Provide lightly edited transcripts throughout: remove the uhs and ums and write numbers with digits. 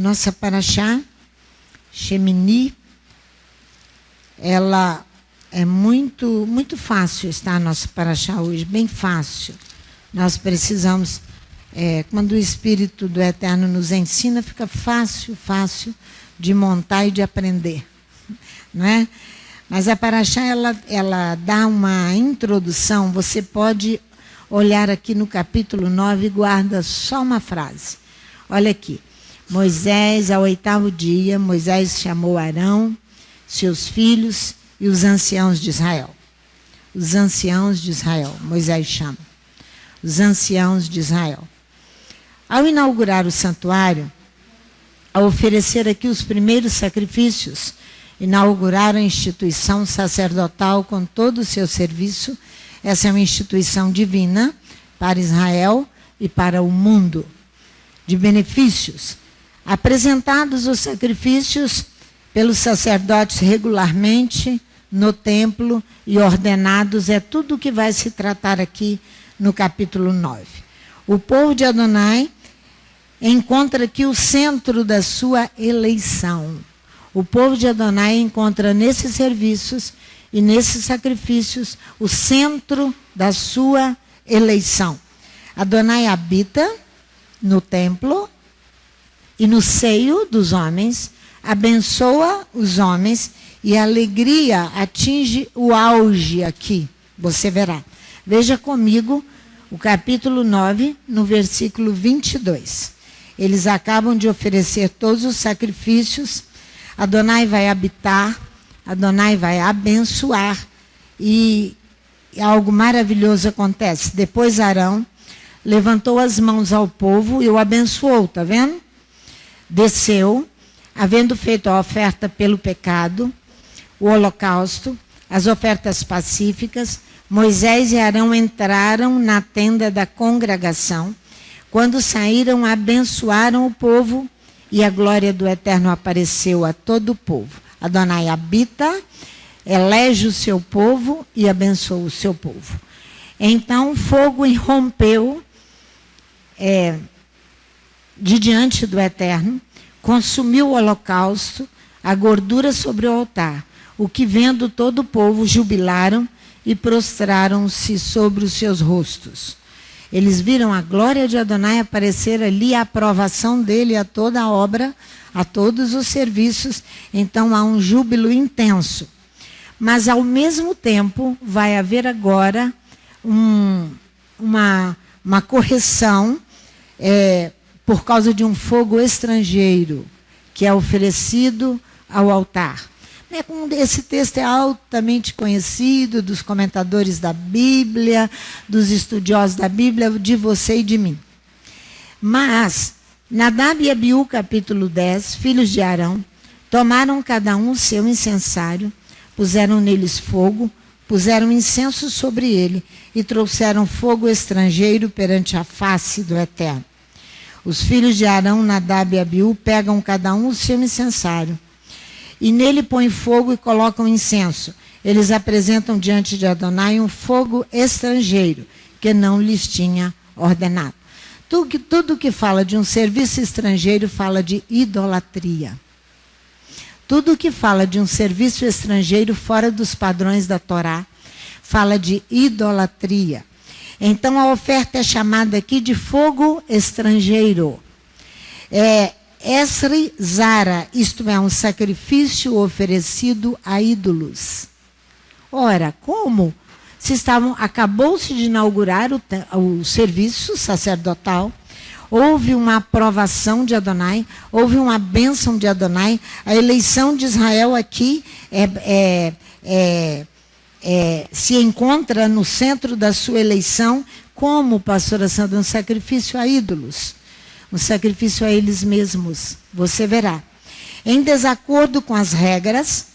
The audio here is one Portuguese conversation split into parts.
nossa paraxá, Shemini, ela é muito fácil estar a nossa paraxá hoje, bem fácil. Nós precisamos, quando o Espírito do Eterno nos ensina, fica fácil de montar e de aprender, não é? Mas a paraxá, ela dá uma introdução. Você pode olhar aqui no capítulo 9 e guarda só uma frase. Olha aqui. Moisés, ao 8º dia, Moisés chamou Arão, seus filhos e os anciãos de Israel. Os anciãos de Israel, Moisés chama. Os anciãos de Israel. Ao inaugurar o santuário, ao oferecer aqui os primeiros sacrifícios, inaugurar a instituição sacerdotal com todo o seu serviço. Essa é uma instituição divina para Israel e para o mundo, de benefícios. Apresentados os sacrifícios pelos sacerdotes regularmente no templo e ordenados, é tudo o que vai se tratar aqui no capítulo 9. O povo de Adonai encontra aqui o centro da sua eleição. O povo de Adonai encontra nesses serviços e nesses sacrifícios o centro da sua eleição. Adonai habita no templo e no seio dos homens, abençoa os homens e a alegria atinge o auge aqui. Você verá. Veja comigo o capítulo 9, no versículo 22. Eles acabam de oferecer todos os sacrifícios. Adonai vai habitar, Adonai vai abençoar e algo maravilhoso acontece. Depois Arão levantou as mãos ao povo e o abençoou, está vendo? Desceu, havendo feito a oferta pelo pecado, o holocausto, as ofertas pacíficas, Moisés e Arão entraram na tenda da congregação. Quando saíram, abençoaram o povo e a glória do Eterno apareceu a todo o povo. Adonai habita, elege o seu povo e abençoa o seu povo. Então, fogo irrompeu de diante do Eterno, consumiu o holocausto, a gordura sobre o altar, o que vendo todo o povo jubilaram e prostraram-se sobre os seus rostos. Eles viram a glória de Adonai aparecer ali, a aprovação dele a toda a obra, a todos os serviços. Então há um júbilo intenso. Mas ao mesmo tempo vai haver agora uma correção por causa de um fogo estrangeiro que é oferecido ao altar. Esse texto é altamente conhecido dos comentadores da Bíblia, dos estudiosos da Bíblia, de você e de mim. Mas, Nadab e Abiú, capítulo 10, filhos de Arão, tomaram cada um seu incensário, puseram neles fogo, puseram incenso sobre ele e trouxeram fogo estrangeiro perante a face do Eterno. Os filhos de Arão, Nadab e Abiú, pegam cada um o seu incensário, e nele põem fogo e colocam incenso. Eles apresentam diante de Adonai um fogo estrangeiro, que não lhes tinha ordenado. Tudo que fala de um serviço estrangeiro fala de idolatria. Tudo que fala de um serviço estrangeiro fora dos padrões da Torá fala de idolatria. Então a oferta é chamada aqui de fogo estrangeiro. Esri Zara, isto é, um sacrifício oferecido a ídolos. Ora, como? Acabou-se de inaugurar o serviço sacerdotal, houve uma aprovação de Adonai, houve uma bênção de Adonai, a eleição de Israel aqui se encontra no centro da sua eleição, como, pastora Sandra, um sacrifício a ídolos. Um sacrifício a eles mesmos, você verá. Em desacordo com as regras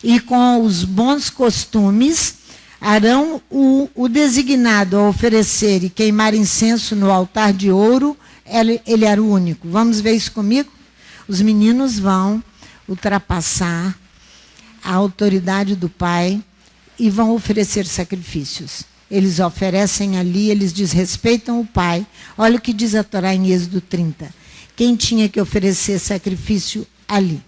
e com os bons costumes, Arão, o designado a oferecer e queimar incenso no altar de ouro, ele era o único. Vamos ver isso comigo? Os meninos vão ultrapassar a autoridade do pai e vão oferecer sacrifícios. Eles oferecem ali, eles desrespeitam o pai. Olha o que diz a Torá em Êxodo 30. quem tinha que oferecer sacrifício ali.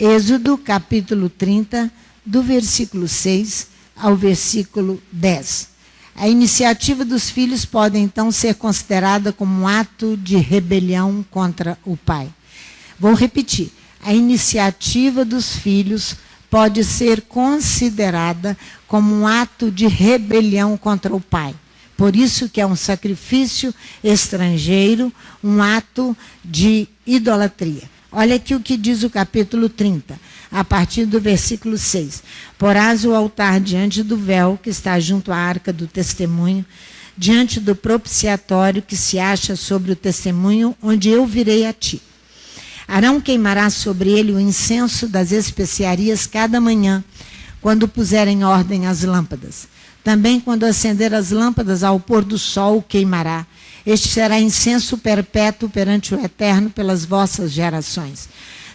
Êxodo, capítulo 30, do versículo 6 ao versículo 10. A iniciativa dos filhos pode, então, ser considerada como um ato de rebelião contra o pai. Vou repetir. A iniciativa dos filhos pode ser considerada como um ato de rebelião contra o pai. Por isso que é um sacrifício estrangeiro, um ato de idolatria. Olha aqui o que diz o capítulo 30, a partir do versículo 6. Porás o altar diante do véu, que está junto à arca do testemunho, diante do propiciatório que se acha sobre o testemunho, onde eu virei a ti. Arão queimará sobre ele o incenso das especiarias cada manhã, quando puser em ordem as lâmpadas. Também quando acender as lâmpadas ao pôr do sol, queimará. Este será incenso perpétuo perante o Eterno pelas vossas gerações.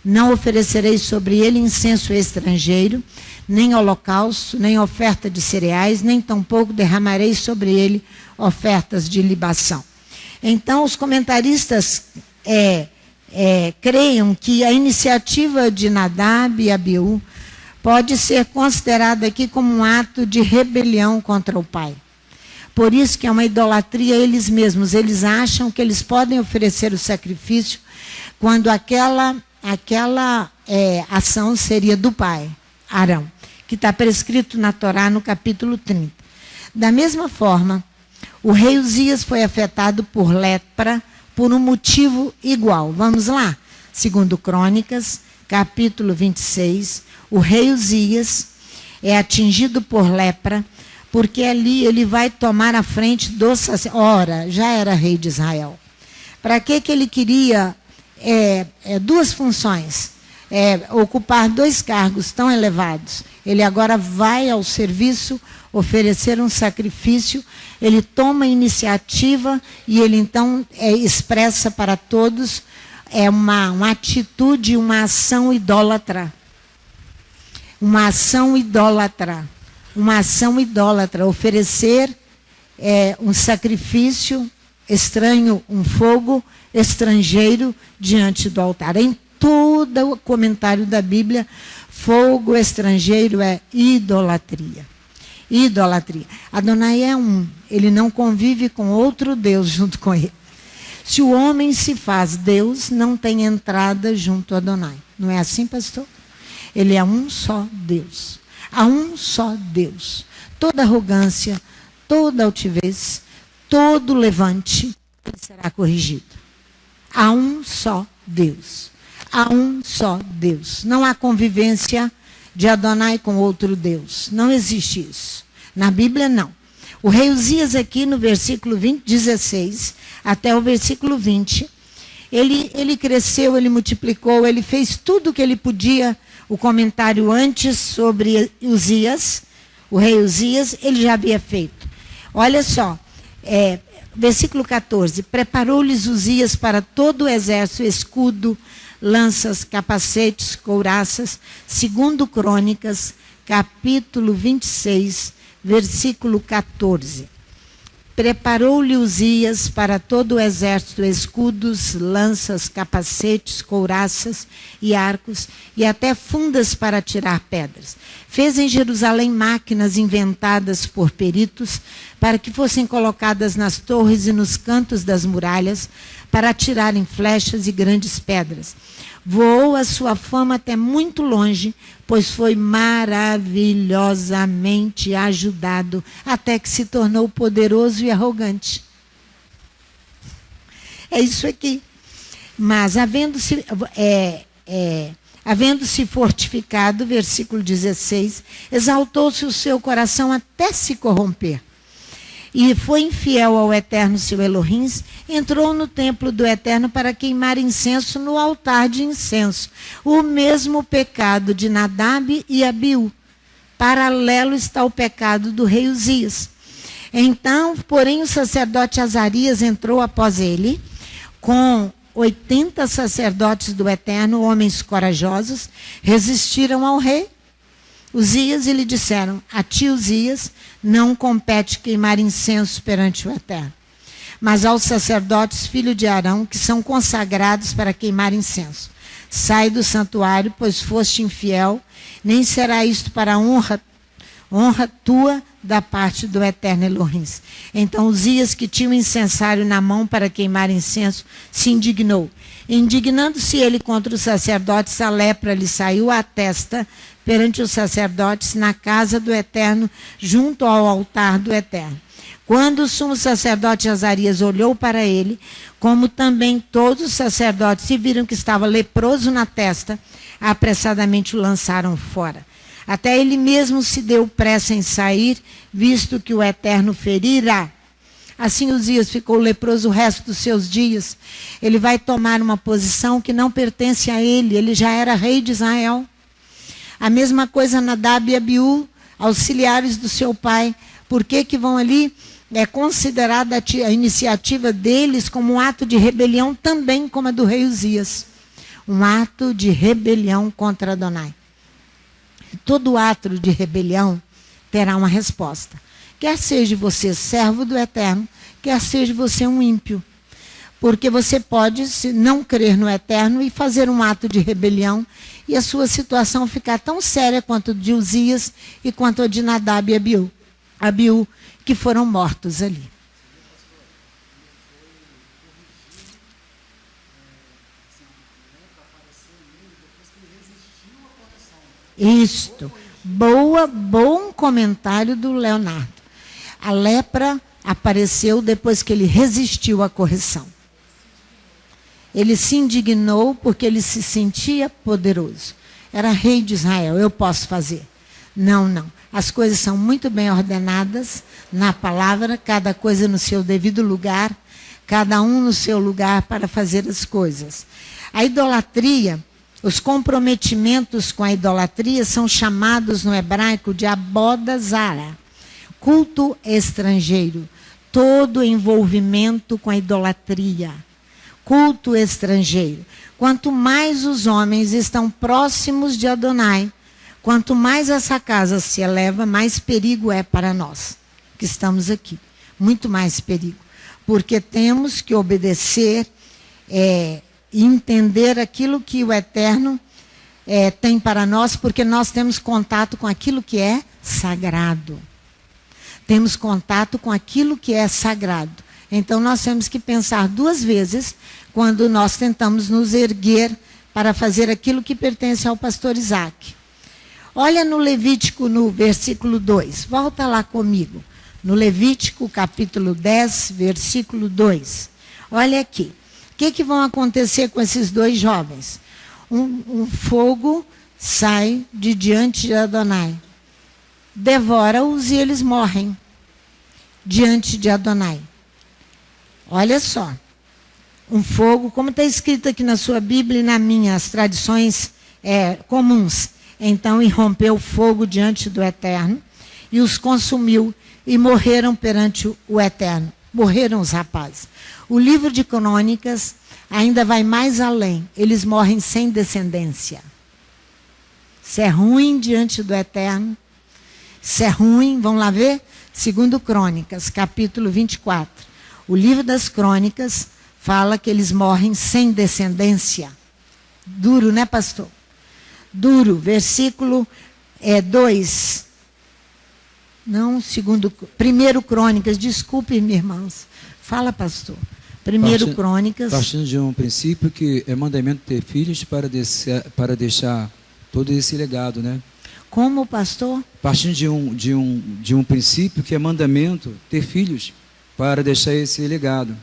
Não oferecereis sobre ele incenso estrangeiro, nem holocausto, nem oferta de cereais, nem tampouco derramareis sobre ele ofertas de libação. Então, os comentaristas creiam que a iniciativa de Nadab e Abiú pode ser considerada aqui como um ato de rebelião contra o pai. Por isso que é uma idolatria eles mesmos. Eles acham que eles podem oferecer o sacrifício quando aquela ação seria do pai, Arão, que está prescrito na Torá no capítulo 30. Da mesma forma, o rei Uzias foi afetado por lepra por um motivo igual. Vamos lá? Segundo Crônicas, capítulo 26, o rei Uzias é atingido por lepra, porque ali ele vai tomar a frente do sacerdote. Ora, já era rei de Israel. Para que ele queria duas funções? Ocupar dois cargos tão elevados. Ele agora vai ao serviço, oferecer um sacrifício, ele toma a iniciativa e ele então expressa para todos uma atitude, uma ação idólatra. Uma ação idólatra. Uma ação idólatra, oferecer um sacrifício estranho, um fogo estrangeiro diante do altar. Em todo o comentário da Bíblia, fogo estrangeiro é idolatria. Idolatria. Adonai é um, ele não convive com outro Deus junto com ele. Se o homem se faz Deus, não tem entrada junto a Adonai. Não é assim, pastor? Ele é um só Deus. Há um só Deus. Toda arrogância, toda altivez, todo levante será corrigido. Há um só Deus. Há um só Deus. Não há convivência de Adonai com outro Deus. Não existe isso. Na Bíblia, não. O rei Uzias aqui no versículo 16 até o versículo 20, ele cresceu, ele multiplicou, ele fez tudo o que ele podia. O comentário antes sobre Uzias, o rei Uzias, ele já havia feito. Olha só, versículo 14. Preparou-lhes Uzias para todo o exército, escudo, lanças, capacetes, couraças, segundo Crônicas, capítulo 26, versículo 14. Preparou-lhe Uzias para todo o exército escudos, lanças, capacetes, couraças e arcos, e até fundas para tirar pedras. Fez em Jerusalém máquinas inventadas por peritos, para que fossem colocadas nas torres e nos cantos das muralhas, para atirarem flechas e grandes pedras. Voou a sua fama até muito longe, pois foi maravilhosamente ajudado, até que se tornou poderoso e arrogante. É isso aqui. Mas, havendo-se fortificado, versículo 16, exaltou-se o seu coração até se corromper. E foi infiel ao Eterno seu Elohim, entrou no templo do Eterno para queimar incenso no altar de incenso. O mesmo pecado de Nadab e Abiú. Paralelo está o pecado do rei Uzias. Então, porém, o sacerdote Azarias entrou após ele, com 80 sacerdotes do Eterno, homens corajosos, resistiram ao rei Uzias e lhe disseram: a ti, Uzias, não compete queimar incenso perante o Eterno. mas aos sacerdotes, filhos de Arão, que são consagrados para queimar incenso. Sai do santuário, pois foste infiel, nem será isto para honra tua da parte do eterno Elohim. Então Uzias, que tinha o incensário na mão para queimar incenso, se indignou. Indignando-se ele contra os sacerdotes, a lepra lhe saiu à testa perante os sacerdotes na casa do Eterno, junto ao altar do Eterno. Quando o sumo sacerdote Azarias olhou para ele, como também todos os sacerdotes, e viram que estava leproso na testa, apressadamente o lançaram fora. Até ele mesmo se deu pressa em sair, visto que o Eterno ferirá. Assim Uzias ficou leproso o resto dos seus dias. Ele vai tomar uma posição que não pertence a ele. Ele já era rei de Israel. A mesma coisa Nadab e Abiú, auxiliares do seu pai. Por que vão ali? É considerada a iniciativa deles como um ato de rebelião, também como a do rei Uzias. Um ato de rebelião contra Adonai. Todo ato de rebelião terá uma resposta. Quer seja você servo do Eterno, quer seja você um ímpio. Porque você pode não crer no Eterno e fazer um ato de rebelião e a sua situação ficar tão séria quanto a de Uzias e quanto a de Nadab e Abiú, que foram mortos ali. Isto. Bom comentário do Leonardo. A lepra apareceu depois que ele resistiu à correção. Ele se indignou porque ele se sentia poderoso. Era rei de Israel, eu posso fazer. Não. As coisas são muito bem ordenadas na palavra, cada coisa no seu devido lugar, cada um no seu lugar para fazer as coisas. A idolatria, os comprometimentos com a idolatria são chamados no hebraico de aboda zara, culto estrangeiro, todo envolvimento com a idolatria, culto estrangeiro. Quanto mais os homens estão próximos de Adonai, quanto mais essa casa se eleva, mais perigo é para nós que estamos aqui. Muito mais perigo. Porque temos que obedecer e entender aquilo que o Eterno tem para nós, porque nós temos contato com aquilo que é sagrado. Temos contato com aquilo que é sagrado. Então nós temos que pensar duas vezes quando nós tentamos nos erguer para fazer aquilo que pertence ao pastor Isaac. Olha no Levítico, no versículo 2. Volta lá comigo. No Levítico, capítulo 10, versículo 2. Olha aqui. O que vão acontecer com esses dois jovens? Um fogo sai de diante de Adonai. Devora-os e eles morrem diante de Adonai. Olha só. Um fogo, como está escrito aqui na sua Bíblia e na minha, as tradições comuns. Então irrompeu o fogo diante do Eterno e os consumiu e morreram perante o Eterno. Morreram os rapazes. O livro de Crônicas ainda vai mais além. Eles morrem sem descendência. Isso é ruim diante do Eterno. Isso é ruim, vamos lá ver? 2 Crônicas, capítulo 24. O livro das Crônicas fala que eles morrem sem descendência. Duro, né, pastor? Duro. Versículo 2. Não, 1 Crônicas, desculpe-me, irmãos. Fala, pastor. 1 Crônicas. Partindo de um princípio que é mandamento ter filhos para deixar todo esse legado, né? Como, pastor? Partindo de um princípio que é mandamento ter filhos para deixar esse legado.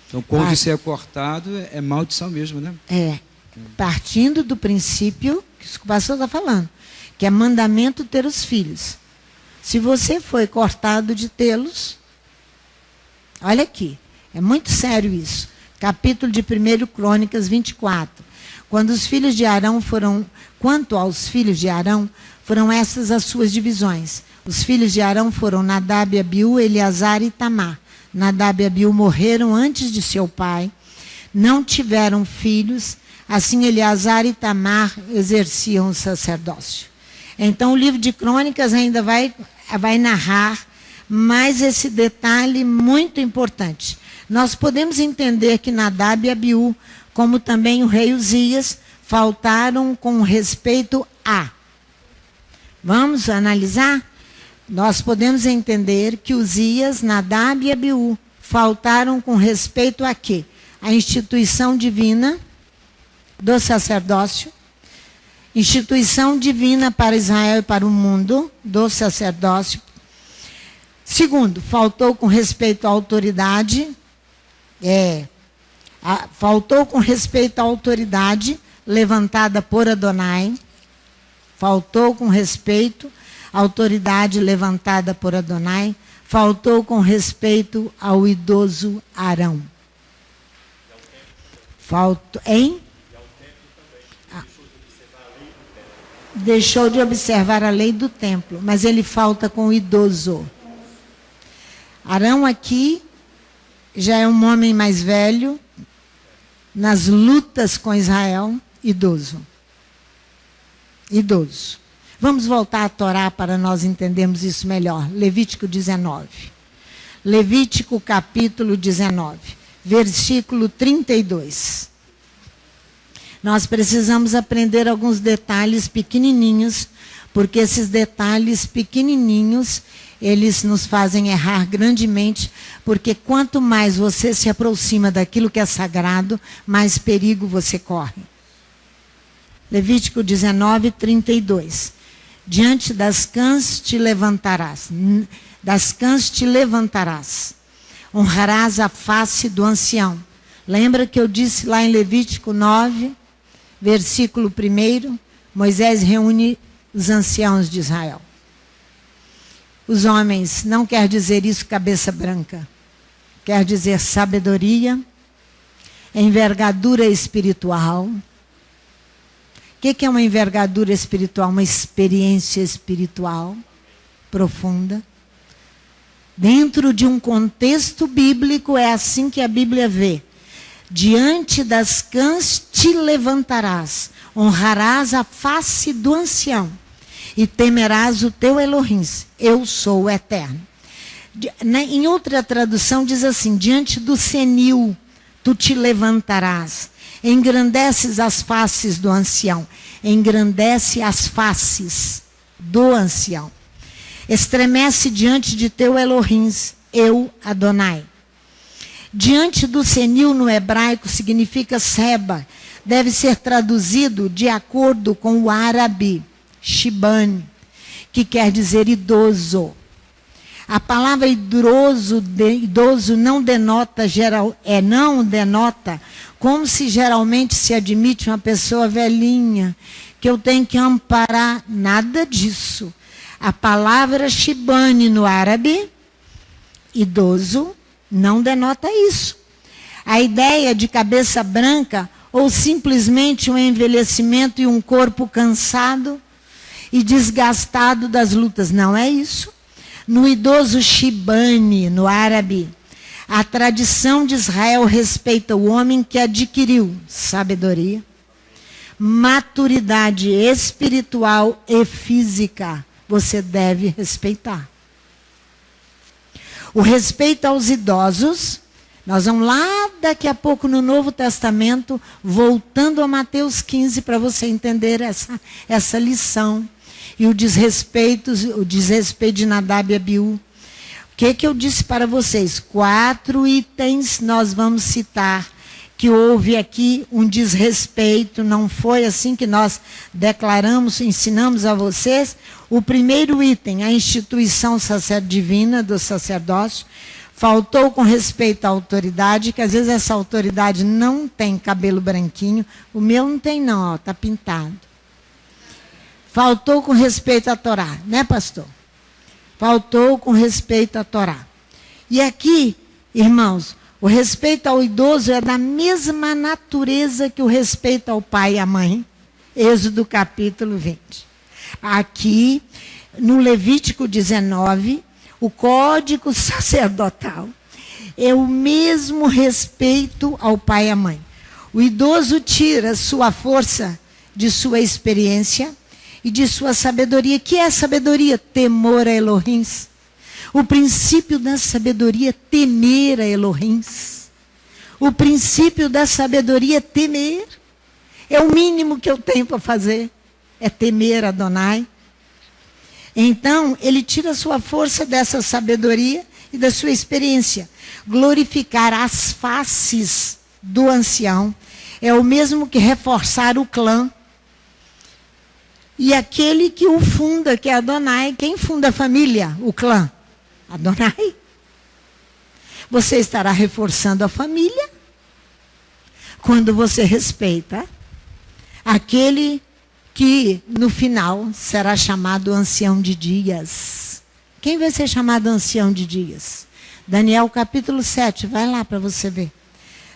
Então, quando isso é cortado, é maldição mesmo, né? Partindo do princípio que o pastor está falando, que é mandamento ter os filhos. Se você foi cortado de tê-los, olha aqui, é muito sério isso. Capítulo de 1 Crônicas 24. Quanto aos filhos de Arão, foram essas as suas divisões. Os filhos de Arão foram Nadab, Abiú, Eleazar e Itamar. Nadab e Abiú morreram antes de seu pai, não tiveram filhos, assim Eleazar e Itamar exerciam o sacerdócio. Então o livro de Crônicas ainda vai narrar mais esse detalhe muito importante. nós podemos entender que Nadab e Abiú, como também o rei Uzias, faltaram com respeito a. Vamos analisar? Nós podemos entender que Uzias, Nadab e Abiú faltaram com respeito a quê? A instituição divina do sacerdócio, instituição divina para Israel e para o mundo, do sacerdócio. Segundo, faltou com respeito à autoridade, faltou com respeito à autoridade levantada por Adonai, faltou com respeito à autoridade levantada por Adonai, faltou com respeito ao idoso Arão. Faltou, hein? Deixou de observar a lei do templo, mas ele falta com o idoso. Arão aqui já é um homem mais velho, nas lutas com Israel, idoso. Idoso. Vamos voltar à Torá para nós entendermos isso melhor. Levítico 19. Levítico capítulo 19, versículo 32. Nós precisamos aprender alguns detalhes pequenininhos, porque esses detalhes pequenininhos, eles nos fazem errar grandemente, porque quanto mais você se aproxima daquilo que é sagrado, mais perigo você corre. Levítico 19, 32. Diante das cãs te levantarás, honrarás a face do ancião. Lembra que eu disse lá em Levítico 9, versículo 1, Moisés reúne os anciãos de Israel. Os homens, não quer dizer isso cabeça branca, quer dizer sabedoria, envergadura espiritual. O que é uma envergadura espiritual? Uma experiência espiritual profunda. Dentro de um contexto bíblico, é assim que a Bíblia vê. Diante das cãs te levantarás, honrarás a face do ancião e temerás o teu Elohim. Eu sou o eterno. Em outra tradução diz assim, diante do senil tu te levantarás. Engrandeces as faces do ancião. Engrandece as faces do ancião. Estremece diante de teu Elohim, eu, Adonai. Diante do senil no hebraico significa seba. Deve ser traduzido de acordo com o árabe, shibane, que quer dizer idoso. A palavra idoso não denota como se geralmente se admite uma pessoa velhinha, que eu tenho que amparar, nada disso. A palavra shibane no árabe, idoso, não denota isso. A ideia de cabeça branca ou simplesmente um envelhecimento e um corpo cansado e desgastado das lutas, não é isso. No idoso shibane, no árabe, a tradição de Israel respeita o homem que adquiriu sabedoria, maturidade espiritual e física. Você deve respeitar. O respeito aos idosos, nós vamos lá daqui a pouco no Novo Testamento, voltando a Mateus 15 para você entender essa lição. E o desrespeito de Nadab e Abiú. O que eu disse para vocês? 4 itens nós vamos citar que houve aqui um desrespeito, não foi assim que nós declaramos, ensinamos a vocês. O primeiro item, a instituição divina do sacerdócio, faltou com respeito à autoridade, que às vezes essa autoridade não tem cabelo branquinho, o meu não tem não, está pintado. Faltou com respeito à Torá, né, pastor? Faltou com respeito à Torá. E aqui, irmãos, o respeito ao idoso é da mesma natureza que o respeito ao pai e à mãe. Êxodo capítulo 20. Aqui, no Levítico 19, o código sacerdotal é o mesmo respeito ao pai e à mãe. O idoso tira sua força de sua experiência e de sua sabedoria. Que é sabedoria? Temor a Elohim. O princípio da sabedoria é temer a Elohim. O princípio da sabedoria é temer. É o mínimo que eu tenho para fazer. É temer Adonai. Então, ele tira a sua força dessa sabedoria e da sua experiência. Glorificar as faces do ancião é o mesmo que reforçar o clã. E aquele que o funda, que é Adonai, quem funda a família? O clã? Adonai. Você estará reforçando a família quando você respeita aquele que no final será chamado ancião de dias. Quem vai ser chamado ancião de dias? Daniel capítulo 7, vai lá para você ver.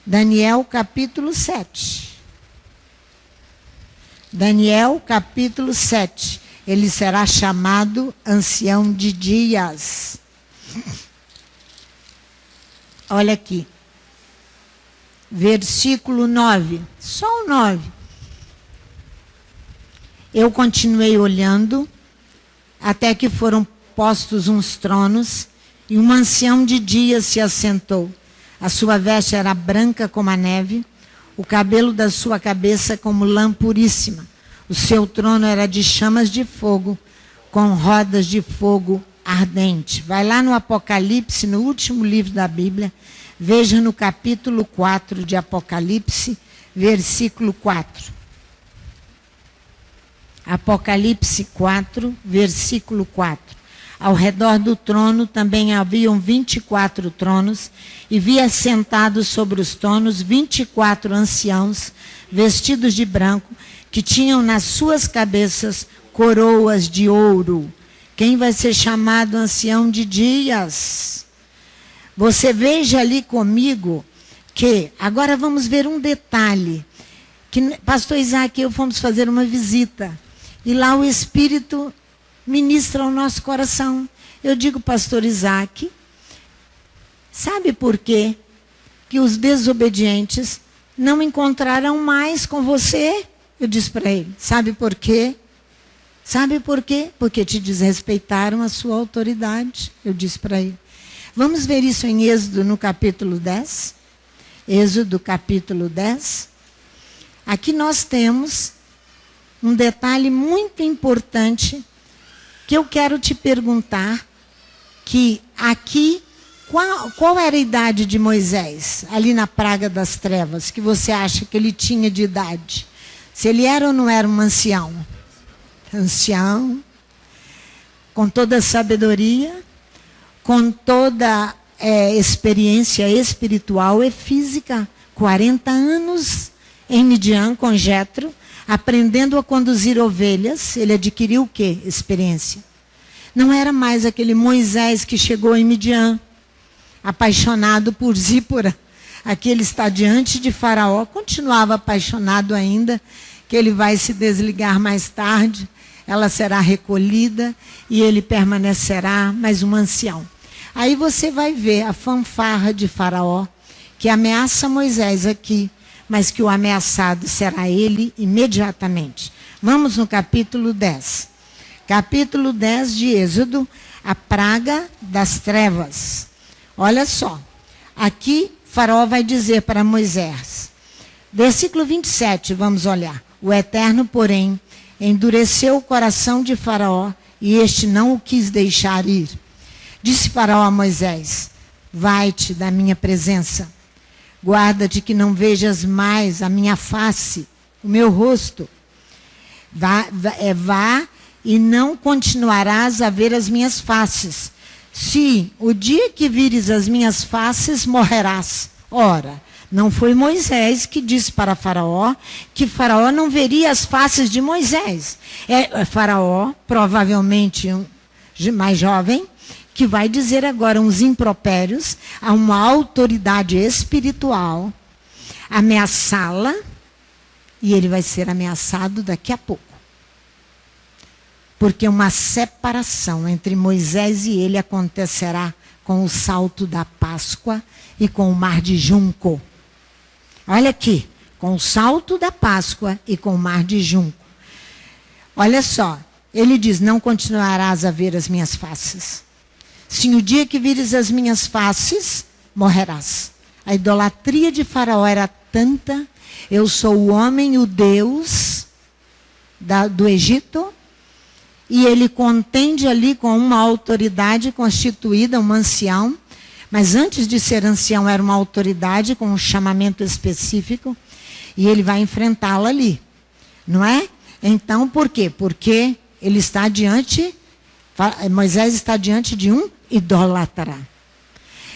Daniel capítulo 7. Daniel capítulo 7. Ele será chamado ancião de dias. Olha aqui. Versículo 9. Só o 9. Eu continuei olhando, até que foram postos uns tronos, e um ancião de dias se assentou. A sua veste era branca como a neve, o cabelo da sua cabeça como lã puríssima. O seu trono era de chamas de fogo, com rodas de fogo ardente. Vai lá no Apocalipse, no último livro da Bíblia, veja no capítulo 4 de Apocalipse, versículo 4. Apocalipse 4, versículo 4. Ao redor do trono também haviam 24 tronos, e vi assentados sobre os tronos 24 anciãos, vestidos de branco, que tinham nas suas cabeças coroas de ouro. Quem vai ser chamado ancião de dias? Você veja ali comigo que, agora vamos ver um detalhe, que pastor Isaac e eu fomos fazer uma visita, e lá o Espírito ministra ao nosso coração. Eu digo, pastor Isaac, sabe por quê que os desobedientes não encontrarão mais com você? Eu disse para ele, sabe por quê? Sabe por quê? Porque te desrespeitaram a sua autoridade. Eu disse para ele. Vamos ver isso em Êxodo no capítulo 10. Êxodo capítulo 10. Aqui nós temos um detalhe muito importante que eu quero te perguntar, que aqui, qual era a idade de Moisés, ali na praga das trevas, que você acha que ele tinha de idade? Se ele era ou não era um ancião? Ancião, com toda a sabedoria, com toda experiência espiritual e física, 40 anos em Midian com Jetro, aprendendo a conduzir ovelhas. Ele adquiriu o quê? Experiência. Não era mais aquele Moisés que chegou em Midian, apaixonado por Zípora. Aqui ele está diante de Faraó, continuava apaixonado ainda, que ele vai se desligar mais tarde, ela será recolhida e ele permanecerá mais um ancião. Aí você vai ver a fanfarra de Faraó, que ameaça Moisés aqui, mas que o ameaçado será ele imediatamente. Vamos no capítulo 10. Capítulo 10 de Êxodo, a praga das trevas. Olha só, aqui Faraó vai dizer para Moisés, versículo 27, vamos olhar. O Eterno, porém, endureceu o coração de Faraó, e este não o quis deixar ir. Disse Faraó a Moisés, vai-te da minha presença. Guarda-te que não vejas mais a minha face, o meu rosto. Vá e não continuarás a ver as minhas faces. Se o dia que vires as minhas faces, morrerás. Ora, não foi Moisés que disse para Faraó que Faraó não veria as faces de Moisés. É Faraó, provavelmente mais jovem, que vai dizer agora uns impropérios a uma autoridade espiritual, ameaçá-la, e ele vai ser ameaçado daqui a pouco. Porque uma separação entre Moisés e ele acontecerá com o salto da Páscoa e com o mar de junco. Olha aqui, com o salto da Páscoa e com o mar de junco. Olha só, ele diz, não continuarás a ver as minhas faces. Se no dia que vires as minhas faces, morrerás. A idolatria de Faraó era tanta. Eu sou o homem, o Deus do Egito. E ele contende ali com uma autoridade constituída, um ancião. Mas antes de ser ancião, era uma autoridade com um chamamento específico. E ele vai enfrentá-la ali. Não é? Então, por quê? Porque ele está Moisés está diante de um idólatra.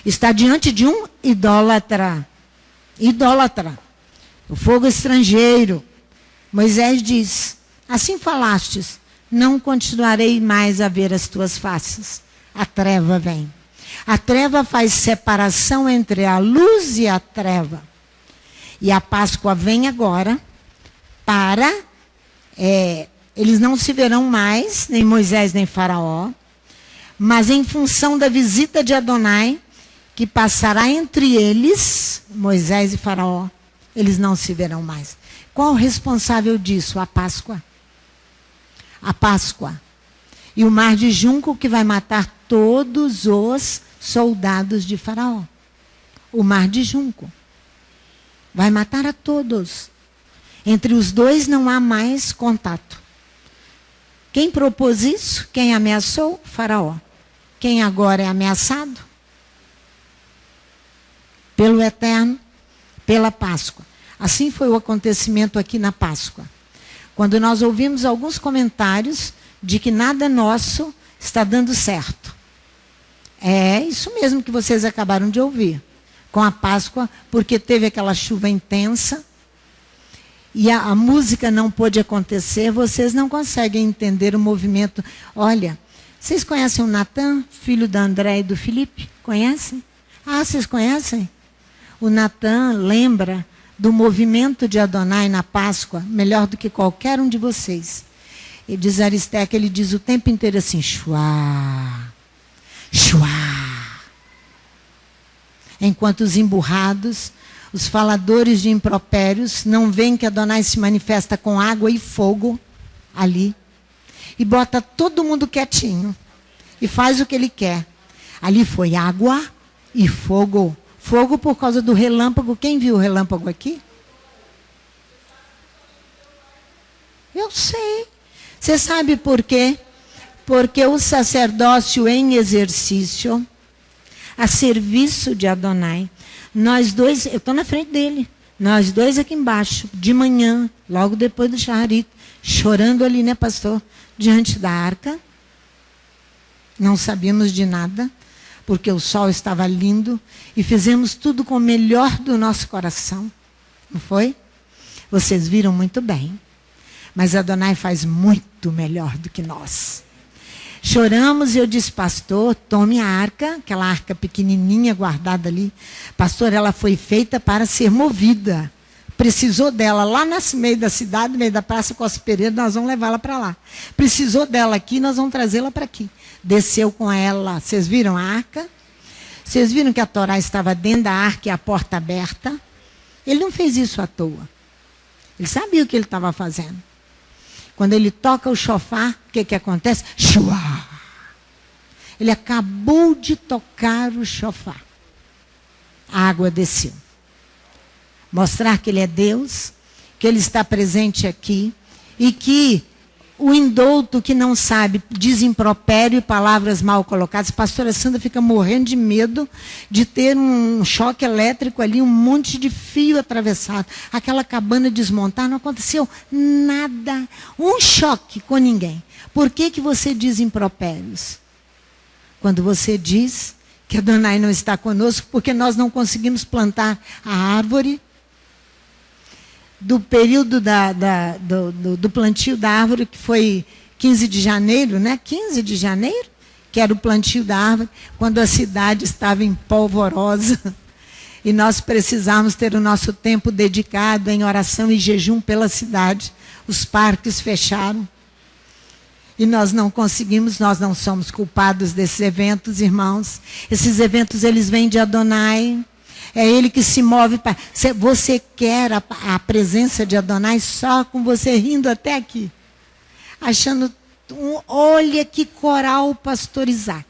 Está diante de um idólatra. Idólatra. O fogo estrangeiro. Moisés diz: assim falastes, não continuarei mais a ver as tuas faces. A treva vem. A treva faz separação entre a luz e a treva. E a Páscoa vem agora para... eles não se verão mais, nem Moisés nem Faraó, mas em função da visita de Adonai, que passará entre eles, Moisés e Faraó, eles não se verão mais. Qual o responsável disso? A Páscoa. A Páscoa. E o mar de junco que vai matar todos os soldados de Faraó. O mar de junco. Vai matar a todos. Entre os dois não há mais contato. Quem propôs isso? Quem ameaçou? Faraó. Quem agora é ameaçado? Pelo Eterno, pela Páscoa. Assim foi o acontecimento aqui na Páscoa. Quando nós ouvimos alguns comentários de que nada nosso está dando certo. É isso mesmo que vocês acabaram de ouvir. Com a Páscoa, porque teve aquela chuva intensa, e a música não pôde acontecer, vocês não conseguem entender o movimento. Olha, vocês conhecem o Natan, filho da André e do Felipe? Conhecem? Ah, vocês conhecem? O Natan lembra do movimento de Adonai na Páscoa, melhor do que qualquer um de vocês. E diz Aristeca, ele diz o tempo inteiro assim, Shuá, Shuá. Enquanto os emburrados, os faladores de impropérios, não veem que Adonai se manifesta com água e fogo ali. E bota todo mundo quietinho. E faz o que ele quer. Ali foi água e fogo. Fogo por causa do relâmpago. Quem viu o relâmpago aqui? Eu sei. Você sabe por quê? Porque o sacerdócio em exercício, a serviço de Adonai, nós dois, eu estou na frente dele, nós dois aqui embaixo, de manhã, logo depois do Shaharit, chorando ali, né, pastor? Diante da arca. Não sabíamos de nada, porque o sol estava lindo, e fizemos tudo com o melhor do nosso coração. Não foi? Vocês viram muito bem. Mas Adonai faz muito melhor do que nós. Choramos e eu disse, pastor, tome a arca, aquela arca pequenininha guardada ali. Pastor, ela foi feita para ser movida. Precisou dela lá no meio da cidade, no meio da Praça Costa Pereira, nós vamos levá-la para lá. Precisou dela aqui, nós vamos trazê-la para aqui. Desceu com ela. Vocês viram a arca? Vocês viram que a Torá estava dentro da arca e a porta aberta? Ele não fez isso à toa. Ele sabia o que ele estava fazendo. Quando ele toca o shofar, o que acontece? Shua! Ele acabou de tocar o shofar. A água desceu. Mostrar que ele é Deus, que ele está presente aqui, e que o indouto que não sabe diz impropério e palavras mal colocadas. A pastora Sandra fica morrendo de medo de ter um choque elétrico ali, um monte de fio atravessado. Aquela cabana desmontar, não aconteceu nada. Um choque com ninguém. Por que você diz impropérios? Quando você diz que Adonai não está conosco, porque nós não conseguimos plantar a árvore, do período do plantio da árvore, que foi 15 de janeiro, né? 15 de janeiro, que era o plantio da árvore, quando a cidade estava em polvorosa. E nós precisávamos ter o nosso tempo dedicado em oração e jejum pela cidade. Os parques fecharam. E nós não conseguimos, nós não somos culpados desses eventos, irmãos. Esses eventos, eles vêm de Adonai. É ele que se move para... Você quer a presença de Adonai só com você rindo até aqui. Achando... Olha que coral, pastor Isaac.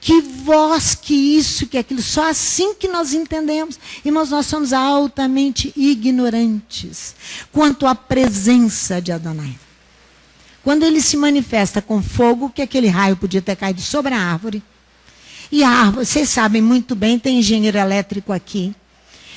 que voz, que isso, que aquilo. Só assim que nós entendemos. Irmãos, nós somos altamente ignorantes quanto à presença de Adonai. Quando ele se manifesta com fogo, que aquele raio podia ter caído sobre a árvore. E a árvore, vocês sabem muito bem, tem engenheiro elétrico aqui.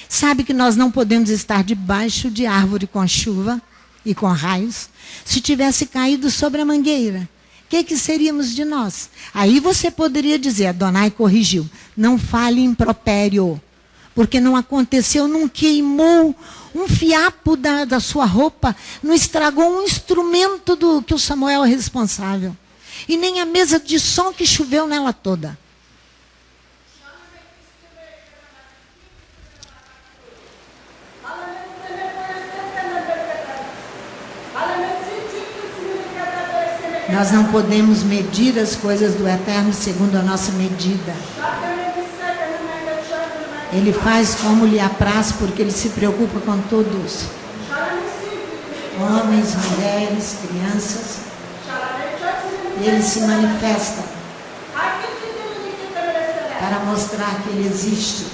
Sabe que nós não podemos estar debaixo de árvore com chuva e com raios. Se tivesse caído sobre a mangueira, o que seríamos de nós? Aí você poderia dizer, Adonai corrigiu, não fale impropério, porque não aconteceu, não queimou um fiapo da sua roupa, não estragou um instrumento do que o Samuel é responsável. E nem a mesa de som que choveu nela toda. Nós não podemos medir as coisas do Eterno segundo a nossa medida. Ele faz como lhe apraz, porque ele se preocupa com todos. Homens, mulheres, crianças. Ele se manifesta para mostrar que ele existe.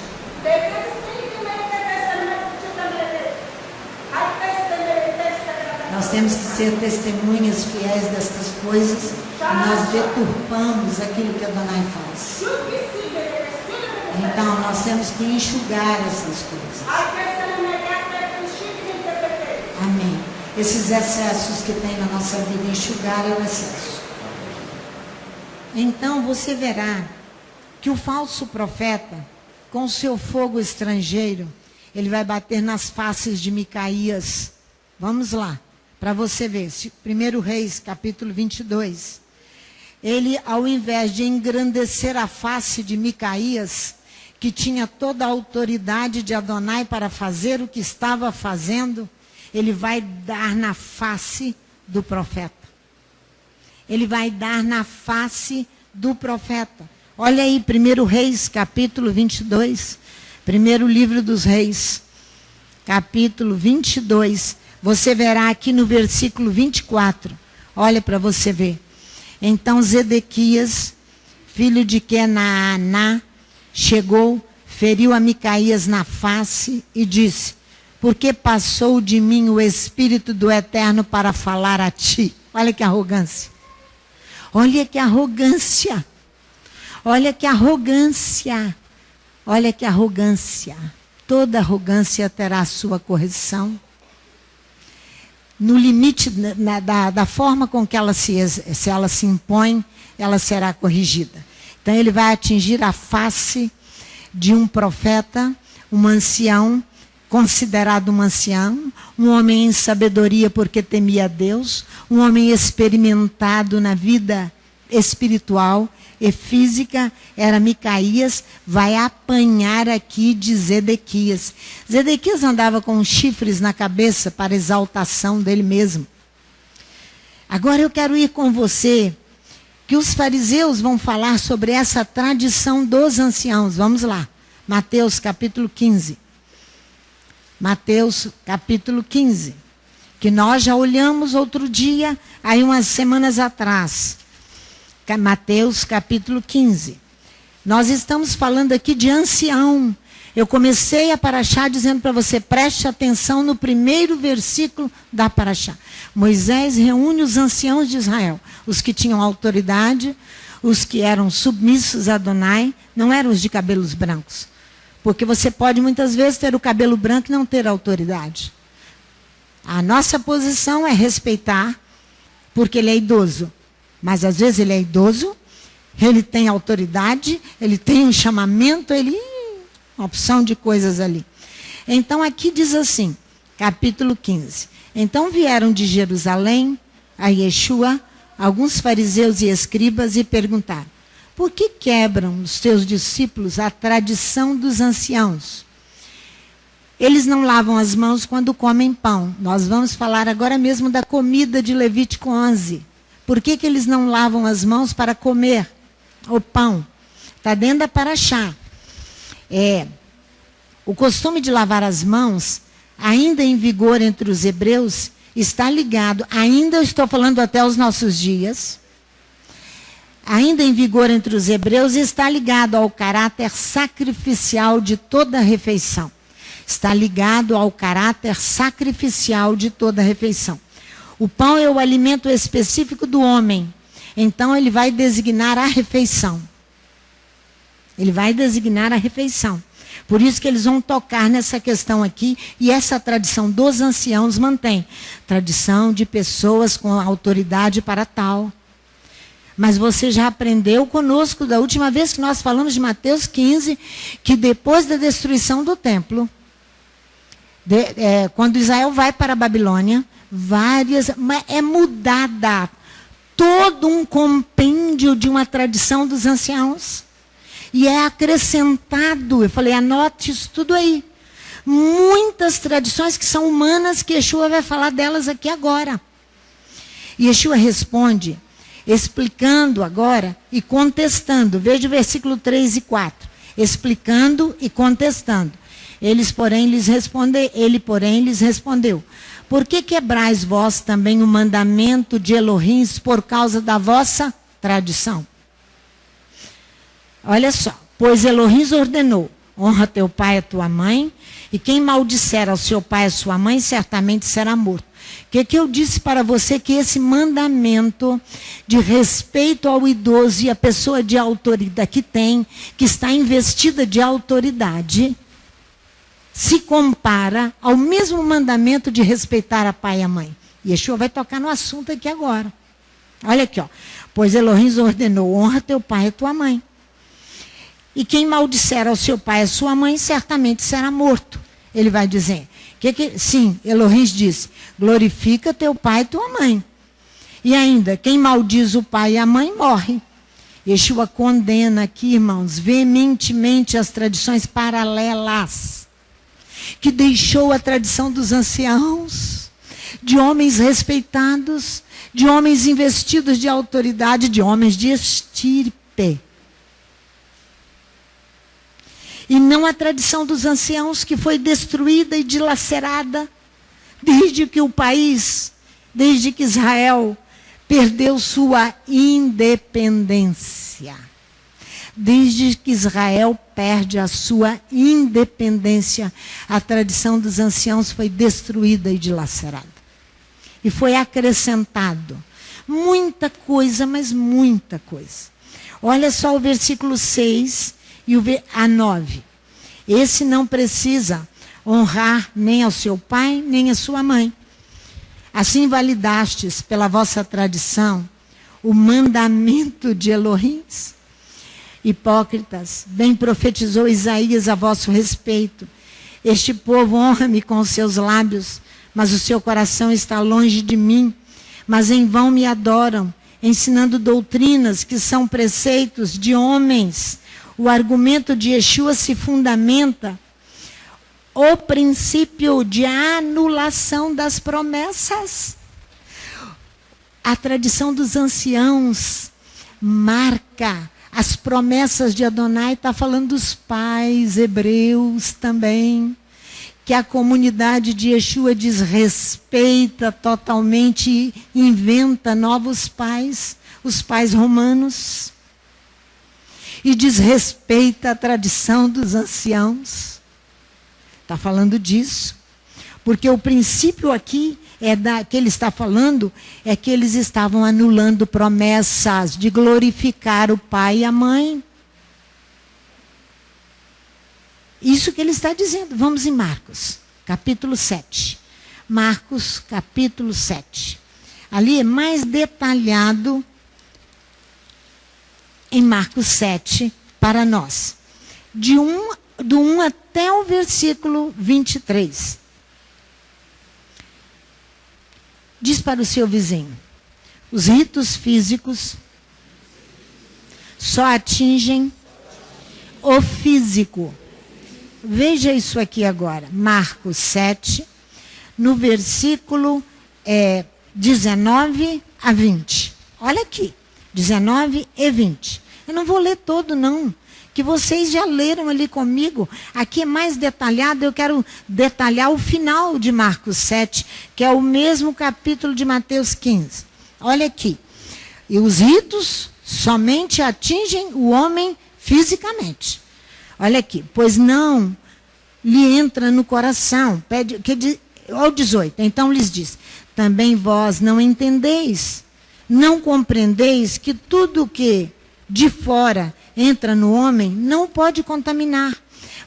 Nós temos que ser testemunhas fiéis destas coisas e nós deturpamos aquilo que Adonai faz. Então, nós temos que enxugar essas coisas. Amém. Esses excessos que tem na nossa vida, enxugar é o excesso. Então, você verá que o falso profeta, com o seu fogo estrangeiro, ele vai bater nas faces de Micaías. Vamos lá, para você ver. 1 Reis, capítulo 22. Ele, ao invés de engrandecer a face de Micaías, que tinha toda a autoridade de Adonai para fazer o que estava fazendo, ele vai dar na face do profeta. Ele vai dar na face do profeta. Olha aí, 1 Reis, capítulo 22. Primeiro livro dos Reis, capítulo 22. Você verá aqui no versículo 24. Olha para você ver. Então Zedequias, filho de Kenaaná, chegou, feriu a Micaías na face e disse: porque passou de mim o Espírito do Eterno para falar a ti. Olha que arrogância. Olha que arrogância. Olha que arrogância. Olha que arrogância. Toda arrogância terá a sua correção. No limite da forma com que ela se impõe, ela será corrigida. Então ele vai atingir a face de um profeta, um ancião, considerado um ancião, um homem em sabedoria porque temia a Deus, um homem experimentado na vida espiritual e física, era Micaías, vai apanhar aqui de Zedequias. Zedequias andava com chifres na cabeça para exaltação dele mesmo. Agora eu quero ir com você, que os fariseus vão falar sobre essa tradição dos anciãos. Vamos lá, Mateus capítulo 15. Mateus capítulo 15, que nós já olhamos outro dia, aí umas semanas atrás. Mateus capítulo 15. Nós estamos falando aqui de ancião. Eu comecei a paraxá dizendo para você, preste atenção no primeiro versículo da paraxá. Moisés reúne os anciãos de Israel, os que tinham autoridade, os que eram submissos a Adonai, não eram os de cabelos brancos. Porque você pode muitas vezes ter o cabelo branco e não ter autoridade. A nossa posição é respeitar, porque ele é idoso. Mas às vezes ele é idoso, ele tem autoridade, ele tem um chamamento, uma opção de coisas ali. Então aqui diz assim, capítulo 15. Então vieram de Jerusalém a Yeshua alguns fariseus e escribas e perguntaram: por que quebram os teus discípulos a tradição dos anciãos? Eles não lavam as mãos quando comem pão. Nós vamos falar agora mesmo da comida de Levítico 11. Por que eles não lavam as mãos para comer o pão? Está dentro da paraxá. O costume de lavar as mãos, ainda em vigor entre os hebreus, está ligado, ainda estou falando até os nossos dias, ainda em vigor entre os hebreus, está ligado ao caráter sacrificial de toda refeição. Está ligado ao caráter sacrificial de toda refeição. O pão é o alimento específico do homem. Então, ele vai designar a refeição. Ele vai designar a refeição. Por isso que eles vão tocar nessa questão aqui, e essa tradição dos anciãos mantém. Tradição de pessoas com autoridade para tal. Mas você já aprendeu conosco da última vez que nós falamos de Mateus 15, que depois da destruição do templo, quando Israel vai para a Babilônia, é mudada todo um compêndio de uma tradição dos anciãos. E é acrescentado, eu falei, anote isso tudo aí. Muitas tradições que são humanas, que Yeshua vai falar delas aqui agora. E Yeshua responde, explicando agora e contestando. Veja o versículo 3 e 4. Explicando e contestando. Ele, porém, lhes respondeu, por que quebrais vós também o mandamento de Elohim por causa da vossa tradição? Olha só, pois Elohim ordenou, honra teu pai e a tua mãe, e quem maldisser ao seu pai e a sua mãe, certamente será morto. O que eu disse para você? Que esse mandamento de respeito ao idoso e a pessoa de autoridade que está investida de autoridade, se compara ao mesmo mandamento de respeitar a pai e a mãe. Yeshua vai tocar no assunto aqui agora. Olha aqui, ó. Pois Elohim ordenou, honra teu pai e tua mãe. E quem maldisser ao seu pai e a sua mãe, certamente será morto. Ele vai dizer, sim, Elohim disse, glorifica teu pai e tua mãe. E ainda, quem maldiz o pai e a mãe, morre. Yeshua condena aqui, irmãos, veementemente as tradições paralelas, que deixou a tradição dos anciãos, de homens respeitados, de homens investidos de autoridade, de homens de estirpe. E não a tradição dos anciãos, que foi destruída e dilacerada desde que Israel perdeu sua independência. Desde que Israel perde a sua independência, a tradição dos anciãos foi destruída e dilacerada. E foi acrescentado muita coisa, mas muita coisa. Olha só o versículo 6 e a 9. Esse não precisa honrar nem ao seu pai, nem à sua mãe. Assim validastes pela vossa tradição o mandamento de Elohim. Hipócritas, bem profetizou Isaías a vosso respeito. Este povo honra-me com os seus lábios, mas o seu coração está longe de mim. Mas em vão me adoram, ensinando doutrinas que são preceitos de homens. O argumento de Yeshua se fundamenta o princípio de anulação das promessas. A tradição dos anciãos marca as promessas de Adonai, está falando dos pais hebreus também, que a comunidade de Yeshua desrespeita totalmente e inventa novos pais, os pais romanos, e desrespeita a tradição dos anciãos. Está falando disso. Porque o princípio aqui que ele está falando é que eles estavam anulando promessas de glorificar o pai e a mãe. Isso que ele está dizendo. Vamos em Marcos, capítulo 7. Marcos, capítulo 7. Ali é mais detalhado em Marcos 7 para nós. Do 1 até o versículo 23. Diz para o seu vizinho, os ritos físicos só atingem o físico. Veja isso aqui agora, Marcos 7, no versículo 19 a 20. Olha aqui, 19 e 20. Eu não vou ler todo, não, que vocês já leram ali comigo. Aqui é mais detalhado, eu quero detalhar o final de Marcos 7, que é o mesmo capítulo de Mateus 15. Olha aqui. E os ritos somente atingem o homem fisicamente. Olha aqui, pois não lhe entra no coração. Ao 18, então lhes diz, também vós não entendeis, não compreendeis que tudo que de fora entra no homem não pode contaminar,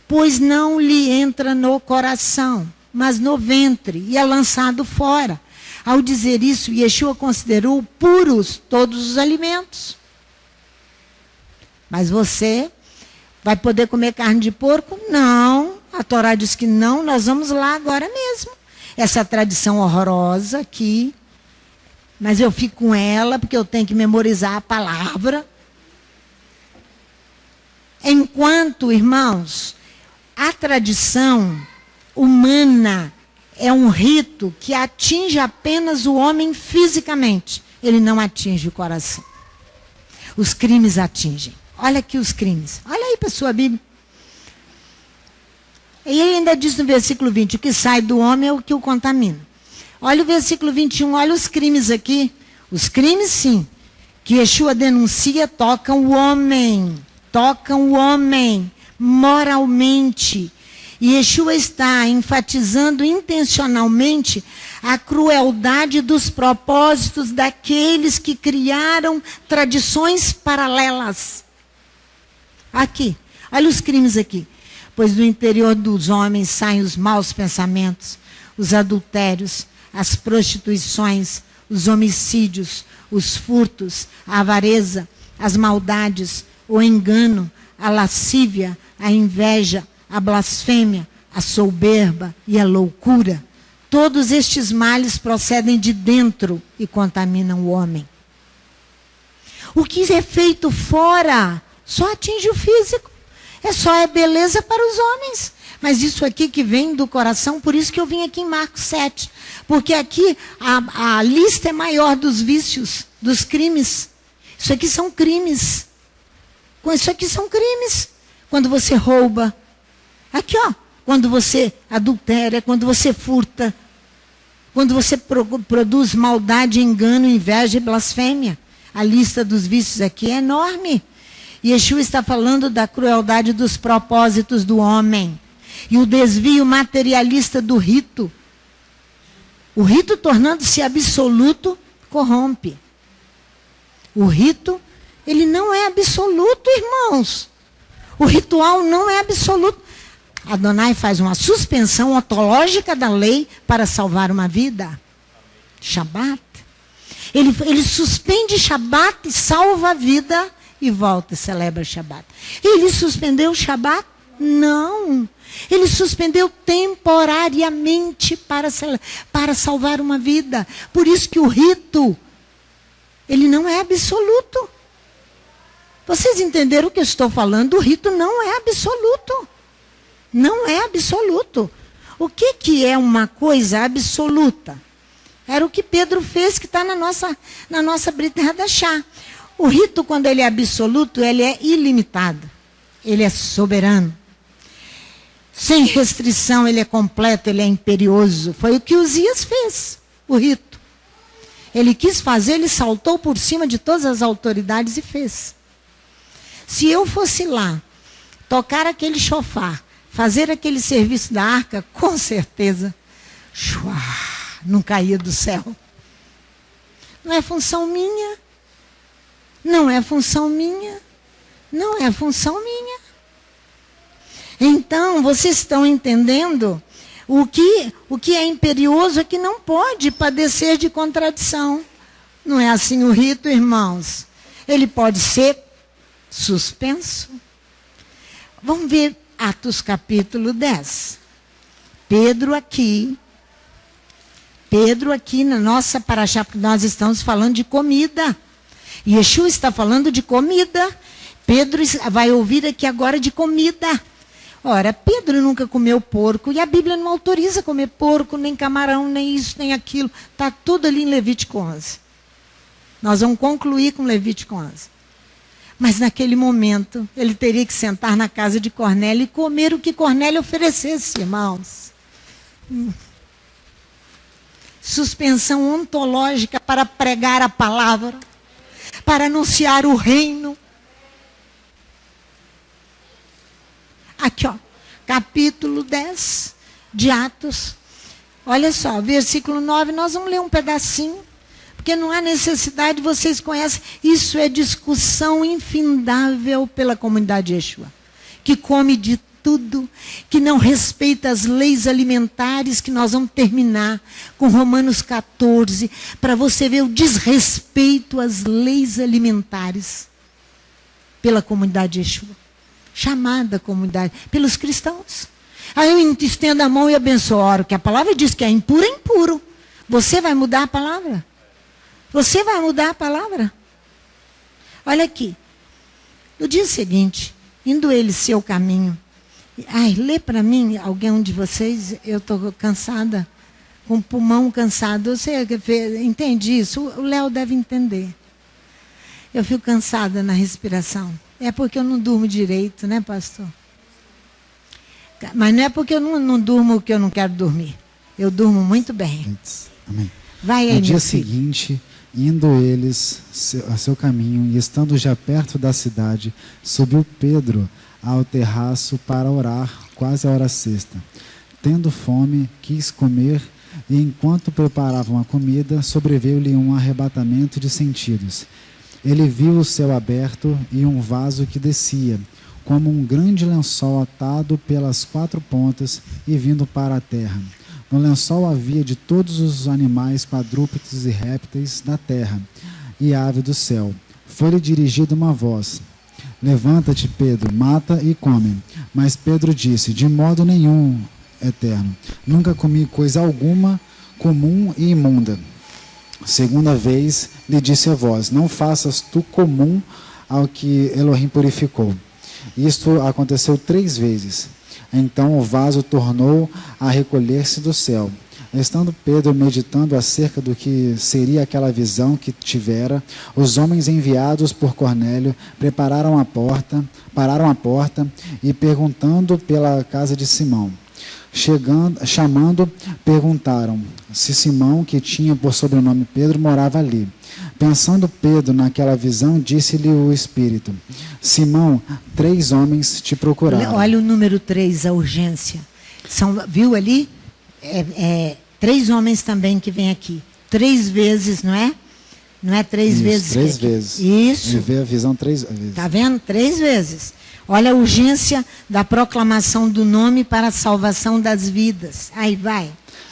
pois não lhe entra no coração, mas no ventre, e é lançado fora. Ao dizer isso, Yeshua considerou puros todos os alimentos. Mas você vai poder comer carne de porco? Não. A Torá diz que não, nós vamos lá agora mesmo. Essa tradição horrorosa aqui, mas eu fico com ela porque eu tenho que memorizar a palavra. Enquanto, irmãos, a tradição humana é um rito que atinge apenas o homem fisicamente. Ele não atinge o coração. Os crimes atingem. Olha aqui os crimes. Olha aí para a sua Bíblia. E ele ainda diz no versículo 20, o que sai do homem é o que o contamina. Olha o versículo 21, olha os crimes aqui. Os crimes, sim, que Yeshua denuncia, tocam o homem moralmente. E Yeshua está enfatizando intencionalmente a crueldade dos propósitos daqueles que criaram tradições paralelas. Aqui, olha os crimes aqui. Pois do interior dos homens saem os maus pensamentos, os adultérios, as prostituições, os homicídios, os furtos, a avareza, as maldades, o engano, a lascívia, a inveja, a blasfêmia, a soberba e a loucura. Todos estes males procedem de dentro e contaminam o homem. O que é feito fora só atinge o físico. É beleza para os homens. Mas isso aqui que vem do coração, por isso que eu vim aqui em Marcos 7. Porque aqui a lista é maior dos vícios, dos crimes. Isso aqui são crimes. Isso aqui são crimes. Quando você rouba. Aqui, ó. Quando você adultera, quando você furta. Quando você produz maldade, engano, inveja e blasfêmia. A lista dos vícios aqui é enorme. Yeshua está falando da crueldade dos propósitos do homem. E o desvio materialista do rito. O rito, tornando-se absoluto, corrompe. O rito, ele não é absoluto, irmãos. O ritual não é absoluto. Adonai faz uma suspensão ontológica da lei para salvar uma vida. Shabat. Ele suspende Shabat e salva a vida e volta e celebra Shabat. Ele suspendeu o Shabat? Não. Ele suspendeu temporariamente para salvar uma vida. Por isso que o rito, ele não é absoluto. Vocês entenderam o que eu estou falando? O rito não é absoluto. Não é absoluto. O que é uma coisa absoluta? Era o que Pedro fez, que está na nossa Brit Hadashah. O rito, quando ele é absoluto, ele é ilimitado. Ele é soberano. Sem restrição, ele é completo, ele é imperioso. Foi o que Uzias fez, o rito. Ele quis fazer, ele saltou por cima de todas as autoridades e fez. Se eu fosse lá, tocar aquele chofar, fazer aquele serviço da arca, com certeza, não caía do céu. Não é função minha. Não é função minha. Não é função minha. Então, vocês estão entendendo? O que é imperioso é que não pode padecer de contradição. Não é assim o rito, irmãos. Ele pode ser suspenso. Vamos ver Atos capítulo 10. Pedro aqui na nossa paraxá, porque nós estamos falando de comida. Yeshua está falando de comida. Pedro vai ouvir aqui agora de comida. Ora, Pedro nunca comeu porco, e a Bíblia não autoriza comer porco, nem camarão, nem isso, nem aquilo. Está tudo ali em Levítico 11. Nós vamos concluir com Levítico 11. Mas naquele momento, ele teria que sentar na casa de Cornélio e comer o que Cornélio oferecesse, irmãos. Suspensão ontológica para pregar a palavra, para anunciar o reino. Aqui, ó, capítulo 10 de Atos. Olha só, versículo 9, nós vamos ler um pedacinho, porque não há necessidade, vocês conhecem. Isso é discussão infindável pela comunidade Yeshua, que come de tudo, que não respeita as leis alimentares, que nós vamos terminar com Romanos 14, para você ver o desrespeito às leis alimentares pela comunidade Yeshua, chamada comunidade, pelos cristãos. Aí eu estendo a mão e abençoo, oro, que a palavra diz que é impuro, é impuro. Você vai mudar a palavra? Você vai mudar a palavra? Olha aqui. No dia seguinte, indo ele seu caminho. Ai, lê para mim, alguém de vocês, eu estou cansada, com o pulmão cansado. Você entende isso? O Léo deve entender. Eu fico cansada na respiração. É porque eu não durmo direito, né, pastor? Mas não é porque eu não durmo que eu não quero dormir. Eu durmo muito bem. Amém. Vai aí, no dia meu filho. seguinte, indo eles a seu caminho e estando já perto da cidade, subiu Pedro ao terraço para orar, quase a hora sexta. Tendo fome, quis comer, e enquanto preparavam a comida, sobreveio-lhe um arrebatamento de sentidos. Ele viu o céu aberto e um vaso que descia, como um grande lençol atado pelas 4 pontas e vindo para a terra. No lençol havia de todos os animais quadrúpedes e répteis da terra, e ave do céu. Foi-lhe dirigida uma voz: levanta-te, Pedro, mata e come. Mas Pedro disse: de modo nenhum, Eterno, nunca comi coisa alguma comum e imunda. Segunda vez lhe disse a voz: não faças tu comum ao que Elohim purificou. Isto aconteceu 3 vezes. Então o vaso tornou a recolher-se do céu. Estando Pedro meditando acerca do que seria aquela visão que tivera, os homens enviados por Cornélio pararam à porta e perguntando pela casa de Simão. Chamando, perguntaram se Simão, que tinha por sobrenome Pedro, morava ali. Pensando Pedro naquela visão, disse-lhe o Espírito: Simão, 3 homens te procuraram. Olha o número 3, a urgência. Viu ali? 3 homens também que vêm aqui. 3 vezes, não é? Não é 3 Isso, vezes? 3 vezes. Isso. Ele vê a visão 3 vezes. Está vendo? 3 vezes. Olha a urgência da proclamação do nome para a salvação das vidas. Aí vai.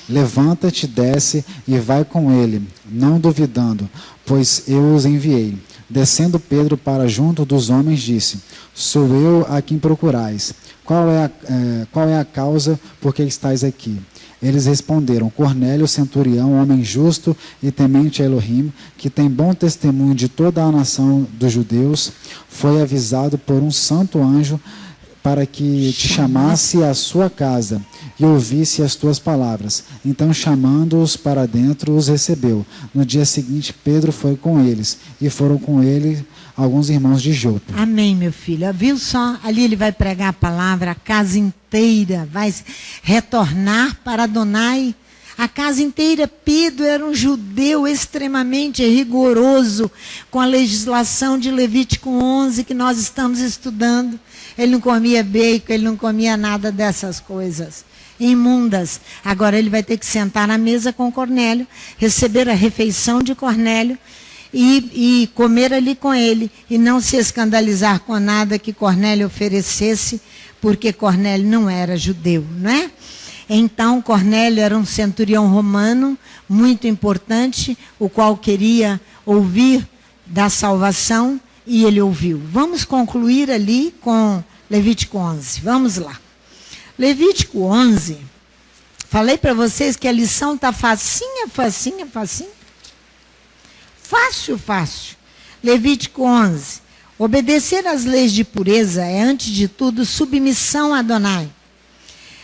Levanta-te, desce e vai com ele, não duvidando, pois eu os enviei. Descendo Pedro para junto dos homens, disse: sou eu a quem procurais. Qual é a causa por que estáis aqui? Eles responderam: Cornélio, centurião, homem justo e temente a Elohim, que tem bom testemunho de toda a nação dos judeus, foi avisado por um santo anjo para que te chamasse à sua casa e ouvisse as tuas palavras. Então, chamando-os para dentro, os recebeu. No dia seguinte, Pedro foi com eles, e foram com ele alguns irmãos de Jope. Amém, meu filho. Viu só? Ali ele vai pregar a palavra, a casa inteira vai retornar para Adonai. A casa inteira. Pedro era um judeu extremamente rigoroso com a legislação de Levítico 11 que nós estamos estudando. Ele não comia bacon, ele não comia nada dessas coisas imundas. Agora ele vai ter que sentar na mesa com Cornélio, receber a refeição de Cornélio e comer ali com ele, e não se escandalizar com nada que Cornélio oferecesse, porque Cornélio não era judeu, não é? Então Cornélio era um centurião romano muito importante, o qual queria ouvir da salvação, e ele ouviu. Vamos concluir ali com Levítico 11. Vamos lá. Levítico 11. Falei para vocês que a lição está facinha. Fácil. Levítico 11. Obedecer às leis de pureza é, antes de tudo, submissão a Adonai.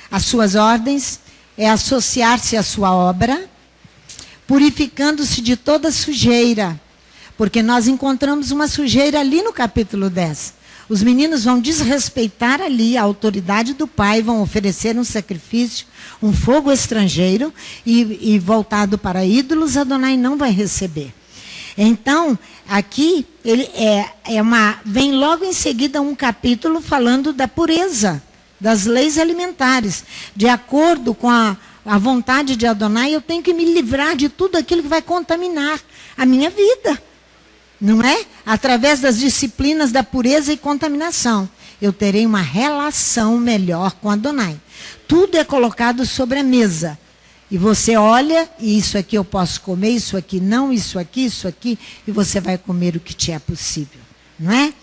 As suas ordens é associar-se à sua obra, purificando-se de toda sujeira. Porque nós encontramos uma sujeira ali no capítulo 10. Os meninos vão desrespeitar ali a autoridade do pai, vão oferecer um sacrifício, um fogo estrangeiro, e voltado para ídolos, Adonai não vai receber. Então, aqui vem logo em seguida um capítulo falando da pureza, das leis alimentares. De acordo com a vontade de Adonai, eu tenho que me livrar de tudo aquilo que vai contaminar a minha vida. Não é? Através das disciplinas da pureza e contaminação, eu terei uma relação melhor com Adonai. Tudo é colocado sobre a mesa. E você olha, e isso aqui eu posso comer, isso aqui não, isso aqui, e você vai comer o que te é possível. Não é?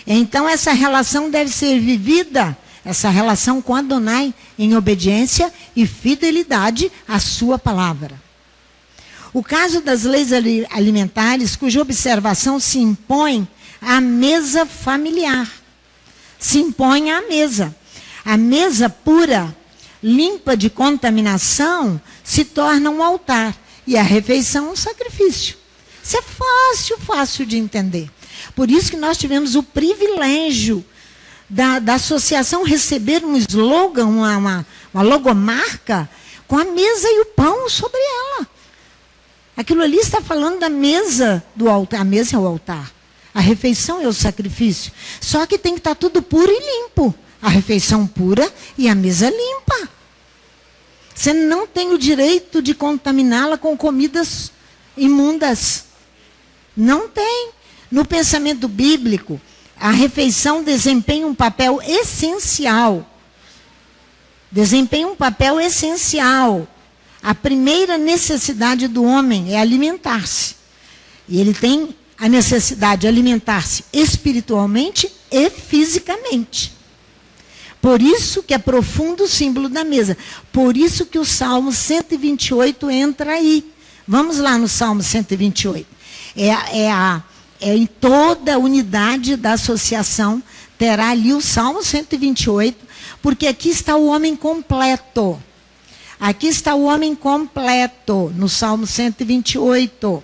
Então essa relação deve ser vivida, essa relação com Adonai, em obediência e fidelidade à sua palavra. O caso das leis alimentares, cuja observação se impõe à mesa familiar. Se impõe à mesa. A mesa pura, limpa de contaminação, se torna um altar. E a refeição um sacrifício. Isso é fácil de entender. Por isso que nós tivemos o privilégio da associação receber um slogan, uma logomarca, com a mesa e o pão sobre ela. Aquilo ali está falando da mesa do altar. A mesa é o altar. A refeição é o sacrifício. Só que tem que estar tudo puro e limpo. A refeição pura e a mesa limpa. Você não tem o direito de contaminá-la com comidas imundas. Não tem. No pensamento bíblico, a refeição desempenha um papel essencial. Desempenha um papel essencial. A primeira necessidade do homem é alimentar-se. E ele tem a necessidade de alimentar-se espiritualmente e fisicamente. Por isso que é profundo o símbolo da mesa. Por isso que o Salmo 128 entra aí. Vamos lá no Salmo 128. Em toda a unidade da associação terá ali o Salmo 128, porque aqui está o homem completo. Aqui está o homem completo, no Salmo 128.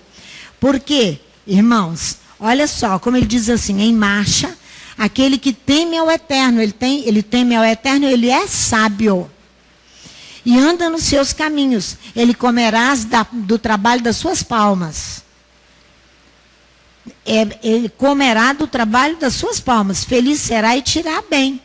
Por quê, irmãos? Olha só, como ele diz assim, em marcha, aquele que teme ao Eterno, ele teme ao Eterno, ele é sábio. E anda nos seus caminhos, ele comerá do trabalho das suas palmas. Ele comerá do trabalho das suas palmas, feliz será e te irá bem.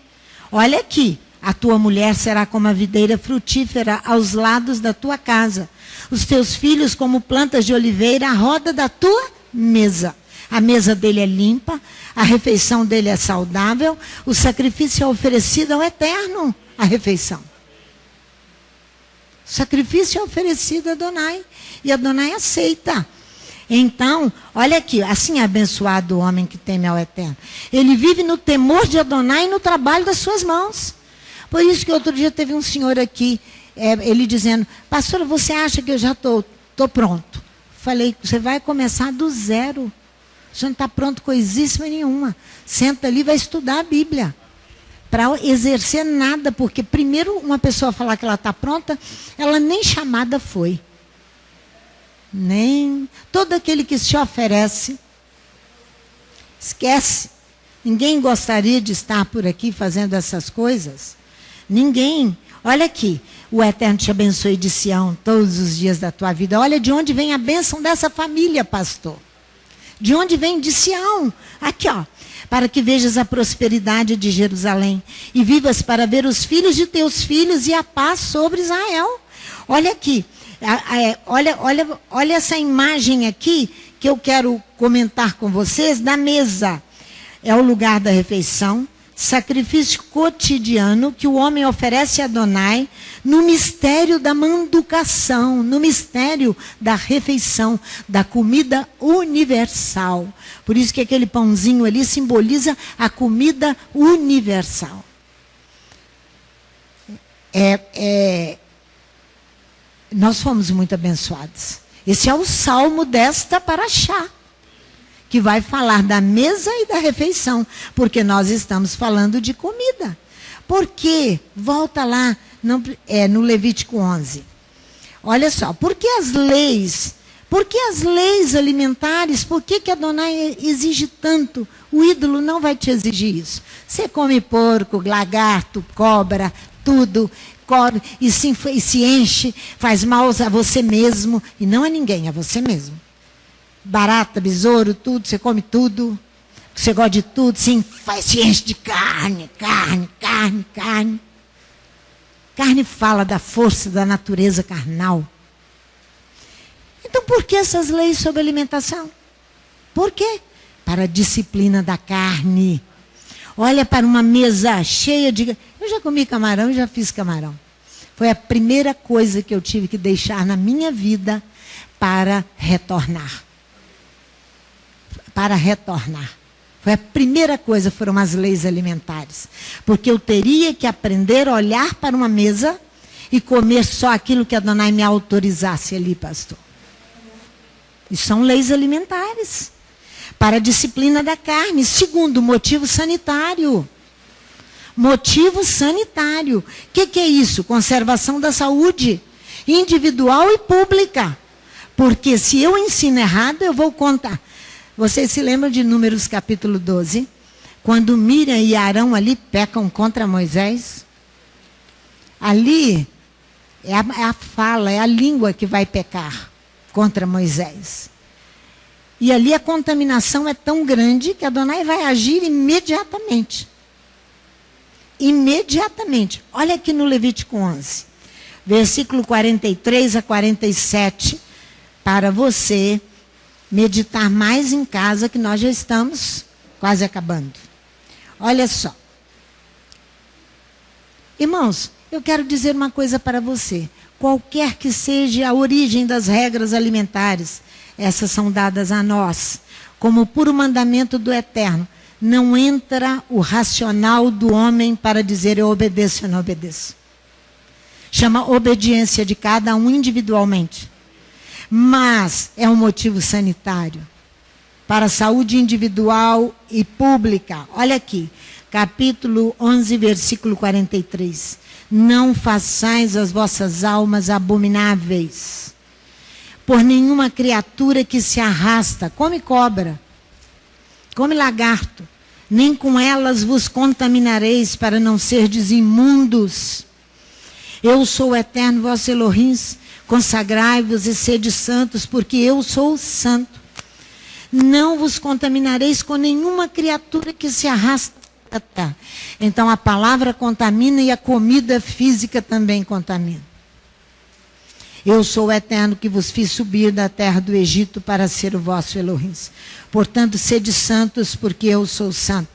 Olha aqui, a tua mulher será como a videira frutífera aos lados da tua casa. Os teus filhos como plantas de oliveira à roda da tua mesa. A mesa dele é limpa, a refeição dele é saudável, o sacrifício é oferecido ao Eterno, a refeição. O sacrifício é oferecido a Adonai, e Adonai aceita. Então, olha aqui, assim é abençoado o homem que teme ao Eterno. Ele vive no temor de Adonai e no trabalho das suas mãos. Por isso que outro dia teve um senhor aqui, ele dizendo, pastora, você acha que eu já estou pronto? Falei, você vai começar do zero. Você não está pronto coisíssima nenhuma. Senta ali e vai estudar a Bíblia. Para exercer nada, porque primeiro uma pessoa falar que ela está pronta, ela nem chamada foi. Nem. Todo aquele que se oferece, esquece. Ninguém gostaria de estar por aqui fazendo essas coisas. Ninguém. Olha aqui, o Eterno te abençoe de Sião todos os dias da tua vida. Olha de onde vem a bênção dessa família, pastor. De onde vem? De Sião. Aqui, ó. Para que vejas a prosperidade de Jerusalém e vivas para ver os filhos de teus filhos e a paz sobre Israel. Olha aqui. Olha essa imagem aqui que eu quero comentar com vocês da mesa. É o lugar da refeição, sacrifício cotidiano que o homem oferece a Adonai no mistério da manducação, no mistério da refeição, da comida universal. Por isso que aquele pãozinho ali simboliza a comida universal. Nós fomos muito abençoados. Esse é o salmo desta paraxá, que vai falar da mesa e da refeição, porque nós estamos falando de comida. Por quê? Volta lá no Levítico 11. Olha só, por que as leis alimentares, por que Adonai exige tanto? O ídolo não vai te exigir isso. Você come porco, lagarto, cobra, tudo, e se enche, faz mal a você mesmo, e não a ninguém, a você mesmo. barata, besouro, tudo, você come tudo. Você gosta de tudo, se enche de carne. Carne fala da força da natureza carnal. Então, por que essas leis sobre alimentação? Por quê? Para a disciplina da carne. Olha para uma mesa cheia de... Eu já comi camarão, já fiz camarão. Foi a primeira coisa que eu tive que deixar na minha vida para retornar. Para retornar. Foi a primeira coisa, foram as leis alimentares. Porque eu teria que aprender a olhar para uma mesa e comer só aquilo que a Adonai me autorizasse ali, pastor. E são leis alimentares. Para a disciplina da carne. Segundo, motivo sanitário. Motivo sanitário. O que é isso? Conservação da saúde individual e pública. Porque se eu ensino errado, eu vou contar. Vocês se lembram de Números capítulo 12? Quando Miriam e Arão ali pecam contra Moisés? Ali é a fala, é a língua que vai pecar contra Moisés. E ali a contaminação é tão grande que Adonai vai agir imediatamente. Imediatamente. Olha aqui no Levítico 11, versículo 43 a 47, para você meditar mais em casa, que nós já estamos quase acabando. Olha só. Irmãos, eu quero dizer uma coisa para você. Qualquer que seja a origem das regras alimentares, essas são dadas a nós, como puro mandamento do Eterno. Não entra o racional do homem para dizer eu obedeço ou não obedeço. Chama obediência de cada um individualmente. Mas é um motivo sanitário. Para a saúde individual e pública. Olha aqui, capítulo 11, versículo 43. Não façais as vossas almas abomináveis por nenhuma criatura que se arrasta, come cobra, come lagarto, nem com elas vos contaminareis para não serdes imundos. Eu sou o eterno vosso Elohim, consagrai-vos e sede santos, porque eu sou santo. Não vos contaminareis com nenhuma criatura que se arrasta. Então a palavra contamina e a comida física também contamina. Eu sou o Eterno que vos fiz subir da terra do Egito para ser o vosso Elohim. Portanto, sede santos, porque eu sou santo.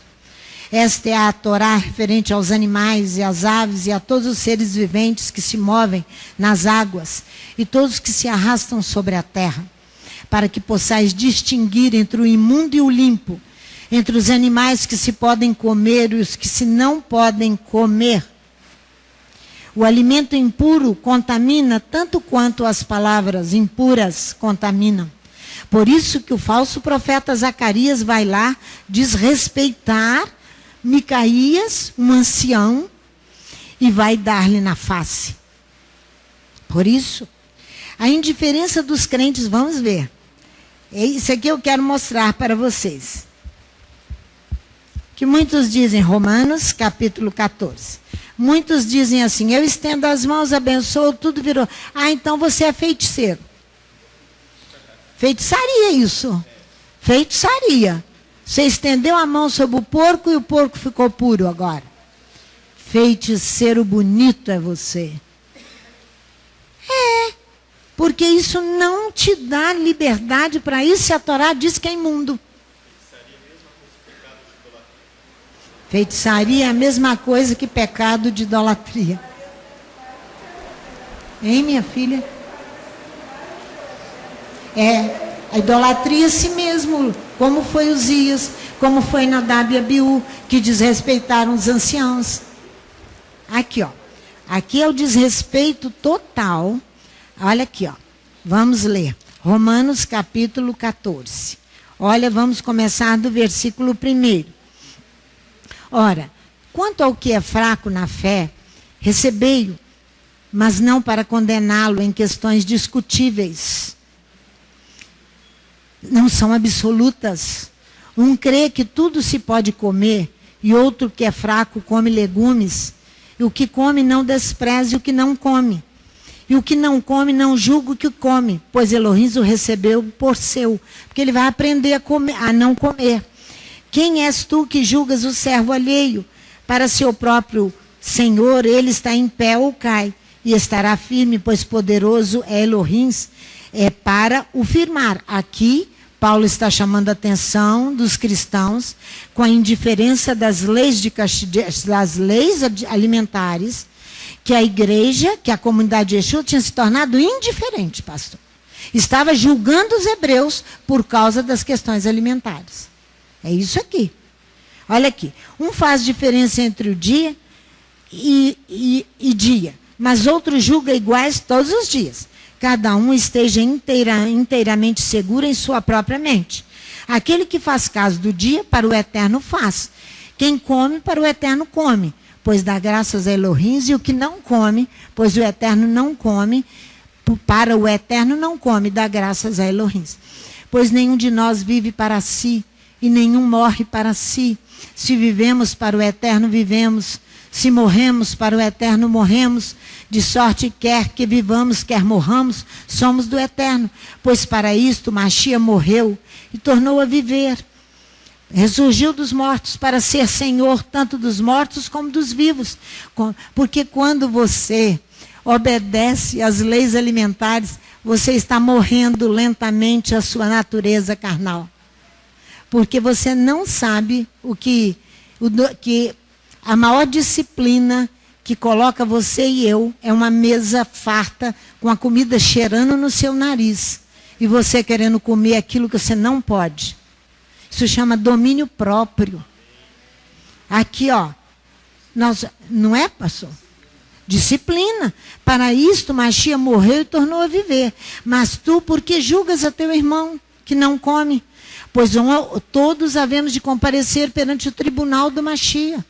Esta é a Torá referente aos animais e às aves e a todos os seres viventes que se movem nas águas e todos que se arrastam sobre a terra, para que possais distinguir entre o imundo e o limpo, entre os animais que se podem comer e os que se não podem comer. O alimento impuro contamina tanto quanto as palavras impuras contaminam. Por isso que o falso profeta Zacarias vai lá desrespeitar Micaías, um ancião, e vai dar-lhe na face. Por isso, a indiferença dos crentes, vamos ver. Isso aqui eu quero mostrar para vocês. Que muitos dizem, Romanos capítulo 14. Muitos dizem assim, eu estendo as mãos, abençoo, tudo virou. Ah, então você é feiticeiro. Feitiçaria isso. Feitiçaria. Você estendeu a mão sobre o porco e o porco ficou puro agora. Feiticeiro bonito é você. É, porque isso não te dá liberdade para isso, e a Torá diz que é imundo. Feitiçaria é a mesma coisa que pecado de idolatria. Hein, minha filha? É, a idolatria a si mesmo, como foi Uzias, como foi Nadab e Abiú, que desrespeitaram os anciãos. Aqui, ó. Aqui é o desrespeito total. Olha aqui, ó. Vamos ler. Romanos capítulo 14. Olha, vamos começar do versículo 1. Ora, quanto ao que é fraco na fé, recebei-o, mas não para condená-lo em questões discutíveis. Não são absolutas. Um crê que tudo se pode comer, e outro que é fraco come legumes, e o que come não despreze o que não come. E o que não come, não julga o que come, pois Elohim o recebeu por seu. Porque ele vai aprender a não comer. Quem és tu que julgas o servo alheio? Para seu próprio Senhor, ele está em pé ou cai, e estará firme, pois poderoso é Elohim, para o firmar. Aqui, Paulo está chamando a atenção dos cristãos com a indiferença das leis alimentares, que a igreja, que a comunidade de Yeshua tinha se tornado indiferente, pastor. Estava julgando os hebreus por causa das questões alimentares. É isso aqui. Olha aqui. Um faz diferença entre o dia e dia, mas outro julga iguais todos os dias. Cada um esteja inteiramente seguro em sua própria mente. Aquele que faz caso do dia, para o eterno faz. Quem come, para o eterno come, pois dá graças a Elohim, e o que não come, pois o eterno não come, para o eterno não come, dá graças a Elohim. Pois nenhum de nós vive para si, e nenhum morre para si. Se vivemos para o eterno, vivemos. Se morremos para o eterno, morremos. De sorte, quer que vivamos, quer morramos, somos do eterno. Pois para isto Machia morreu e tornou a viver. Ressurgiu dos mortos para ser Senhor tanto dos mortos como dos vivos. Porque quando você obedece às leis alimentares, você está morrendo lentamente a sua natureza carnal. Porque você não sabe que a maior disciplina que coloca você e eu é uma mesa farta com a comida cheirando no seu nariz. E você querendo comer aquilo que você não pode. Isso chama domínio próprio. Aqui, ó. Não é, pastor? Disciplina. Para isto, Machia morreu e tornou a viver. Mas tu, por que julgas a teu irmão que não come? Pois todos havemos de comparecer perante o tribunal do Machia.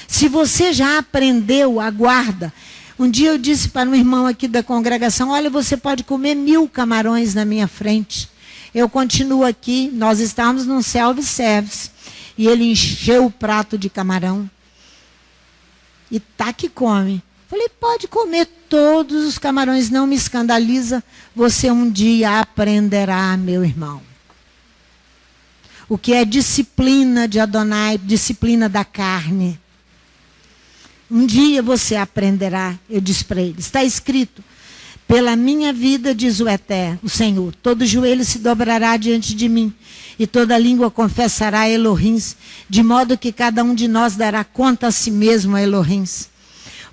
Se você já aprendeu, aguarda. Um dia eu disse para um irmão aqui da congregação, olha, você pode comer 1000 camarões na minha frente. Eu continuo aqui, nós estávamos num self-service, e ele encheu o prato de camarão. E tá que come. Falei, pode comer todos os camarões, não me escandaliza. Você um dia aprenderá, meu irmão. O que é disciplina de Adonai, disciplina da carne. Um dia você aprenderá, eu disse para ele, está escrito, pela minha vida, diz o Eterno, o Senhor, todo joelho se dobrará diante de mim, e toda língua confessará a Elohim, de modo que cada um de nós dará conta a si mesmo a Elohim.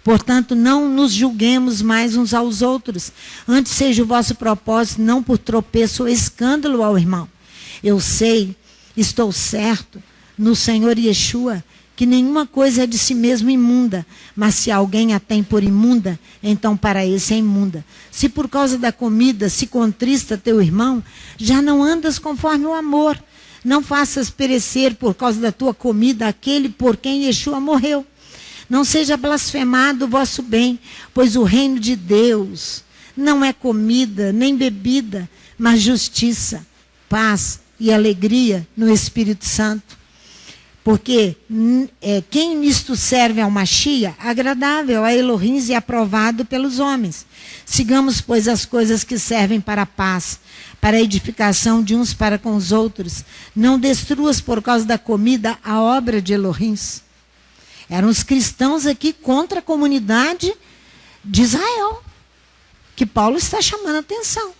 Portanto, não nos julguemos mais uns aos outros, antes seja o vosso propósito, não por tropeço ou escândalo ao irmão. Eu sei, estou certo, no Senhor Yeshua, que nenhuma coisa é de si mesmo imunda, mas se alguém a tem por imunda, então para esse é imunda. Se por causa da comida se contrista teu irmão, já não andas conforme o amor. Não faças perecer por causa da tua comida aquele por quem Yeshua morreu. Não seja blasfemado o vosso bem, pois o reino de Deus não é comida nem bebida, mas justiça, paz e alegria no Espírito Santo. Porque quem nisto serve ao Machia, agradável a Elohim e aprovado pelos homens. Sigamos, pois, as coisas que servem para a paz, para a edificação de uns para com os outros. Não destruas por causa da comida a obra de Elohim. Eram os cristãos aqui contra a comunidade de Israel, que Paulo está chamando a atenção.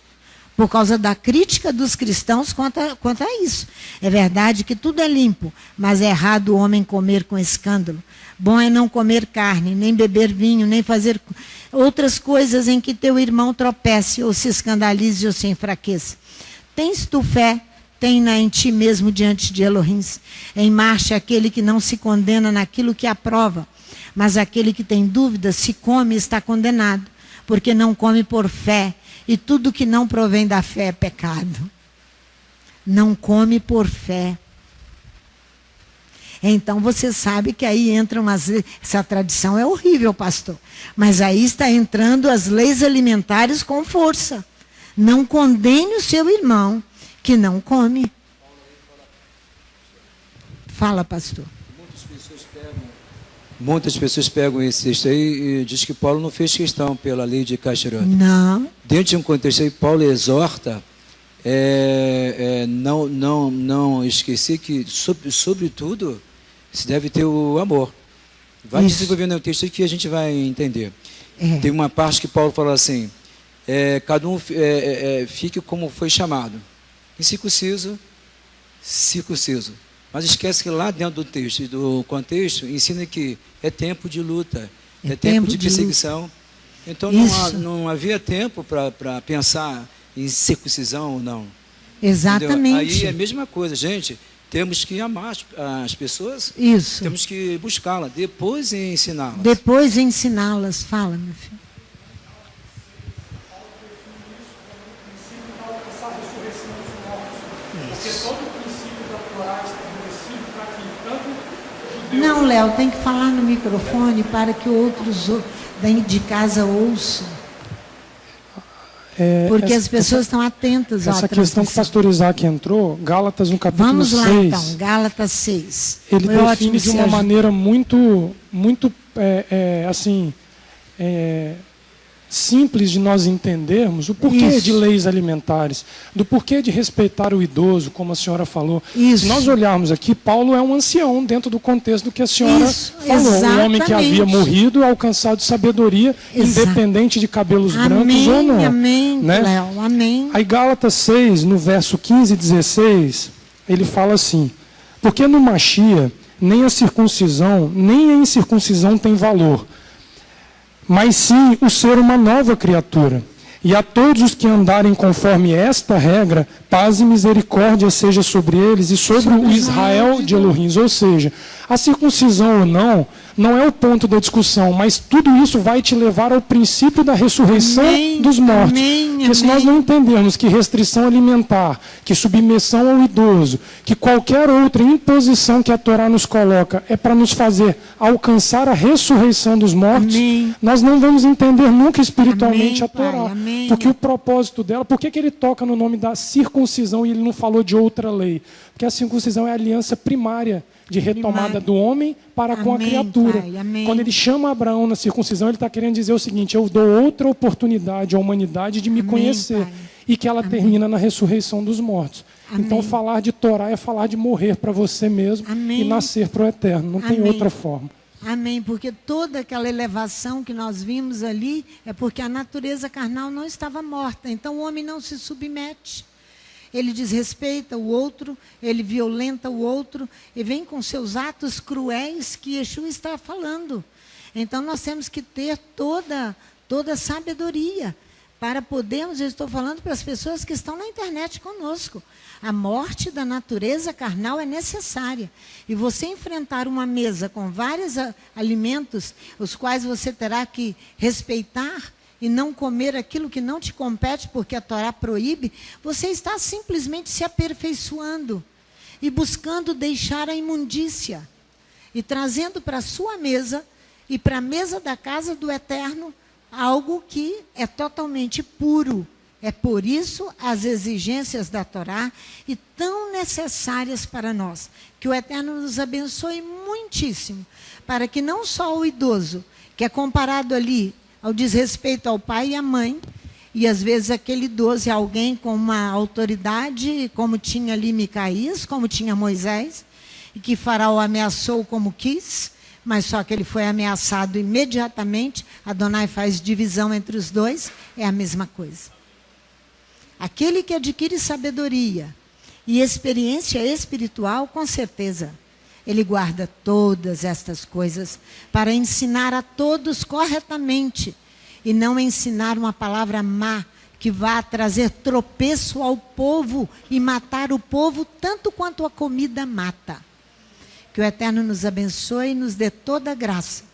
Por causa da crítica dos cristãos quanto a isso. É verdade que tudo é limpo, mas é errado o homem comer com escândalo. Bom é não comer carne, nem beber vinho, nem fazer outras coisas em que teu irmão tropece, ou se escandalize, ou se enfraqueça. Tens tu fé? Tem-na em ti mesmo diante de Elohim. Em marcha aquele que não se condena naquilo que aprova, mas aquele que tem dúvida, se come, está condenado, porque não come por fé. E tudo que não provém da fé é pecado. Não come por fé. Então você sabe que aí entram essa tradição é horrível, pastor. Mas aí está entrando as leis alimentares com força. Não condene o seu irmão que não come. Fala, pastor. Muitas pessoas pegam Muitas pessoas pegam esse texto aí e diz que Paulo não fez questão pela lei de Caixirota. Não. Dentro de um contexto aí, Paulo exorta não esquecer que, sobretudo, se deve ter o amor. Vai desenvolvendo o texto aí que a gente vai entender. Tem uma parte que Paulo fala assim, cada um fique como foi chamado. Incircunciso, circunciso. Mas esquece que lá dentro do texto e do contexto, ensina que é tempo de luta, é tempo de perseguição. Então não havia tempo para pensar em circuncisão ou não. Exatamente. Entendeu? Aí é a mesma coisa, gente. Temos que amar as pessoas. Isso. Temos que buscá-las, depois ensiná-las. Depois ensiná-las. Fala, meu filho. Não, Léo, tem que falar no microfone para que outros de casa ouçam. Porque as pessoas estão atentas à essa questão que o pastor Isaac entrou, Gálatas no capítulo 6. Vamos lá então, Gálatas 6. Ele define de uma maneira muito simples de nós entendermos o porquê de leis alimentares, do porquê de respeitar o idoso, como a senhora falou. Se nós olharmos aqui, Paulo é um ancião dentro do contexto do que a senhora falou. Um homem que havia morrido, alcançado sabedoria, independente de cabelos brancos ou não. Amém, né? Léo, amém. Aí Gálatas 6, no verso 15 e 16, ele fala assim, porque no Machia, nem a circuncisão, nem a incircuncisão tem valor, mas sim o ser uma nova criatura. E a todos os que andarem conforme esta regra, paz e misericórdia seja sobre eles e sobre o Israel de Elohim. Ou seja, a circuncisão ou não, não é o ponto da discussão, mas tudo isso vai te levar ao princípio da ressurreição dos mortos. Porque se nós não entendermos que restrição alimentar, que submissão ao idoso, que qualquer outra imposição que a Torá nos coloca é para nos fazer alcançar a ressurreição dos mortos, nós não vamos entender nunca espiritualmente a Torá. Porque o propósito dela, por que ele toca no nome da circuncisão e ele não falou de outra lei? Porque a circuncisão é a aliança primária de retomada do homem para com a criatura. Quando ele chama Abraão na circuncisão, ele está querendo dizer o seguinte, eu dou outra oportunidade à humanidade de me conhecer. E que ela termina na ressurreição dos mortos. Então falar de Torá é falar de morrer para você mesmo e nascer para o eterno. Não tem outra forma. Amém, porque toda aquela elevação que nós vimos ali é porque a natureza carnal não estava morta. Então o homem não se submete. Ele desrespeita o outro, ele violenta o outro e vem com seus atos cruéis que Yeshua está falando. Então nós temos que ter toda sabedoria para podermos, eu estou falando para as pessoas que estão na internet conosco, a morte da natureza carnal é necessária. E você enfrentar uma mesa com vários alimentos, os quais você terá que respeitar, e não comer aquilo que não te compete, porque a Torá proíbe, você está simplesmente se aperfeiçoando e buscando deixar a imundícia e trazendo para a sua mesa e para a mesa da casa do Eterno algo que é totalmente puro. É por isso as exigências da Torá e tão necessárias para nós. Que o Eterno nos abençoe muitíssimo, para que não só o idoso, que é comparado ali ao desrespeito ao pai e à mãe, e às vezes aquele idoso é alguém com uma autoridade, como tinha ali Micaías, como tinha Moisés, e que Faraó ameaçou como quis, mas só que ele foi ameaçado imediatamente, Adonai faz divisão entre os dois, é a mesma coisa. Aquele que adquire sabedoria e experiência espiritual, com certeza, ele guarda todas estas coisas para ensinar a todos corretamente e não ensinar uma palavra má que vá trazer tropeço ao povo e matar o povo tanto quanto a comida mata. Que o Eterno nos abençoe e nos dê toda a graça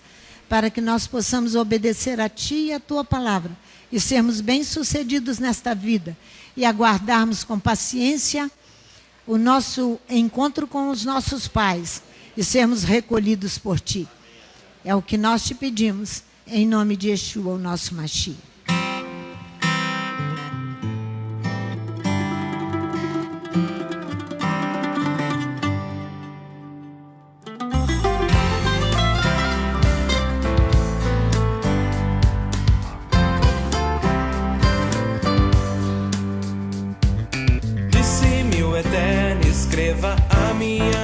para que nós possamos obedecer a Ti e a Tua palavra e sermos bem-sucedidos nesta vida e aguardarmos com paciência o nosso encontro com os nossos pais e sermos recolhidos por Ti. É o que nós te pedimos, em nome de Yeshua, o nosso Mashiach. escreva a minha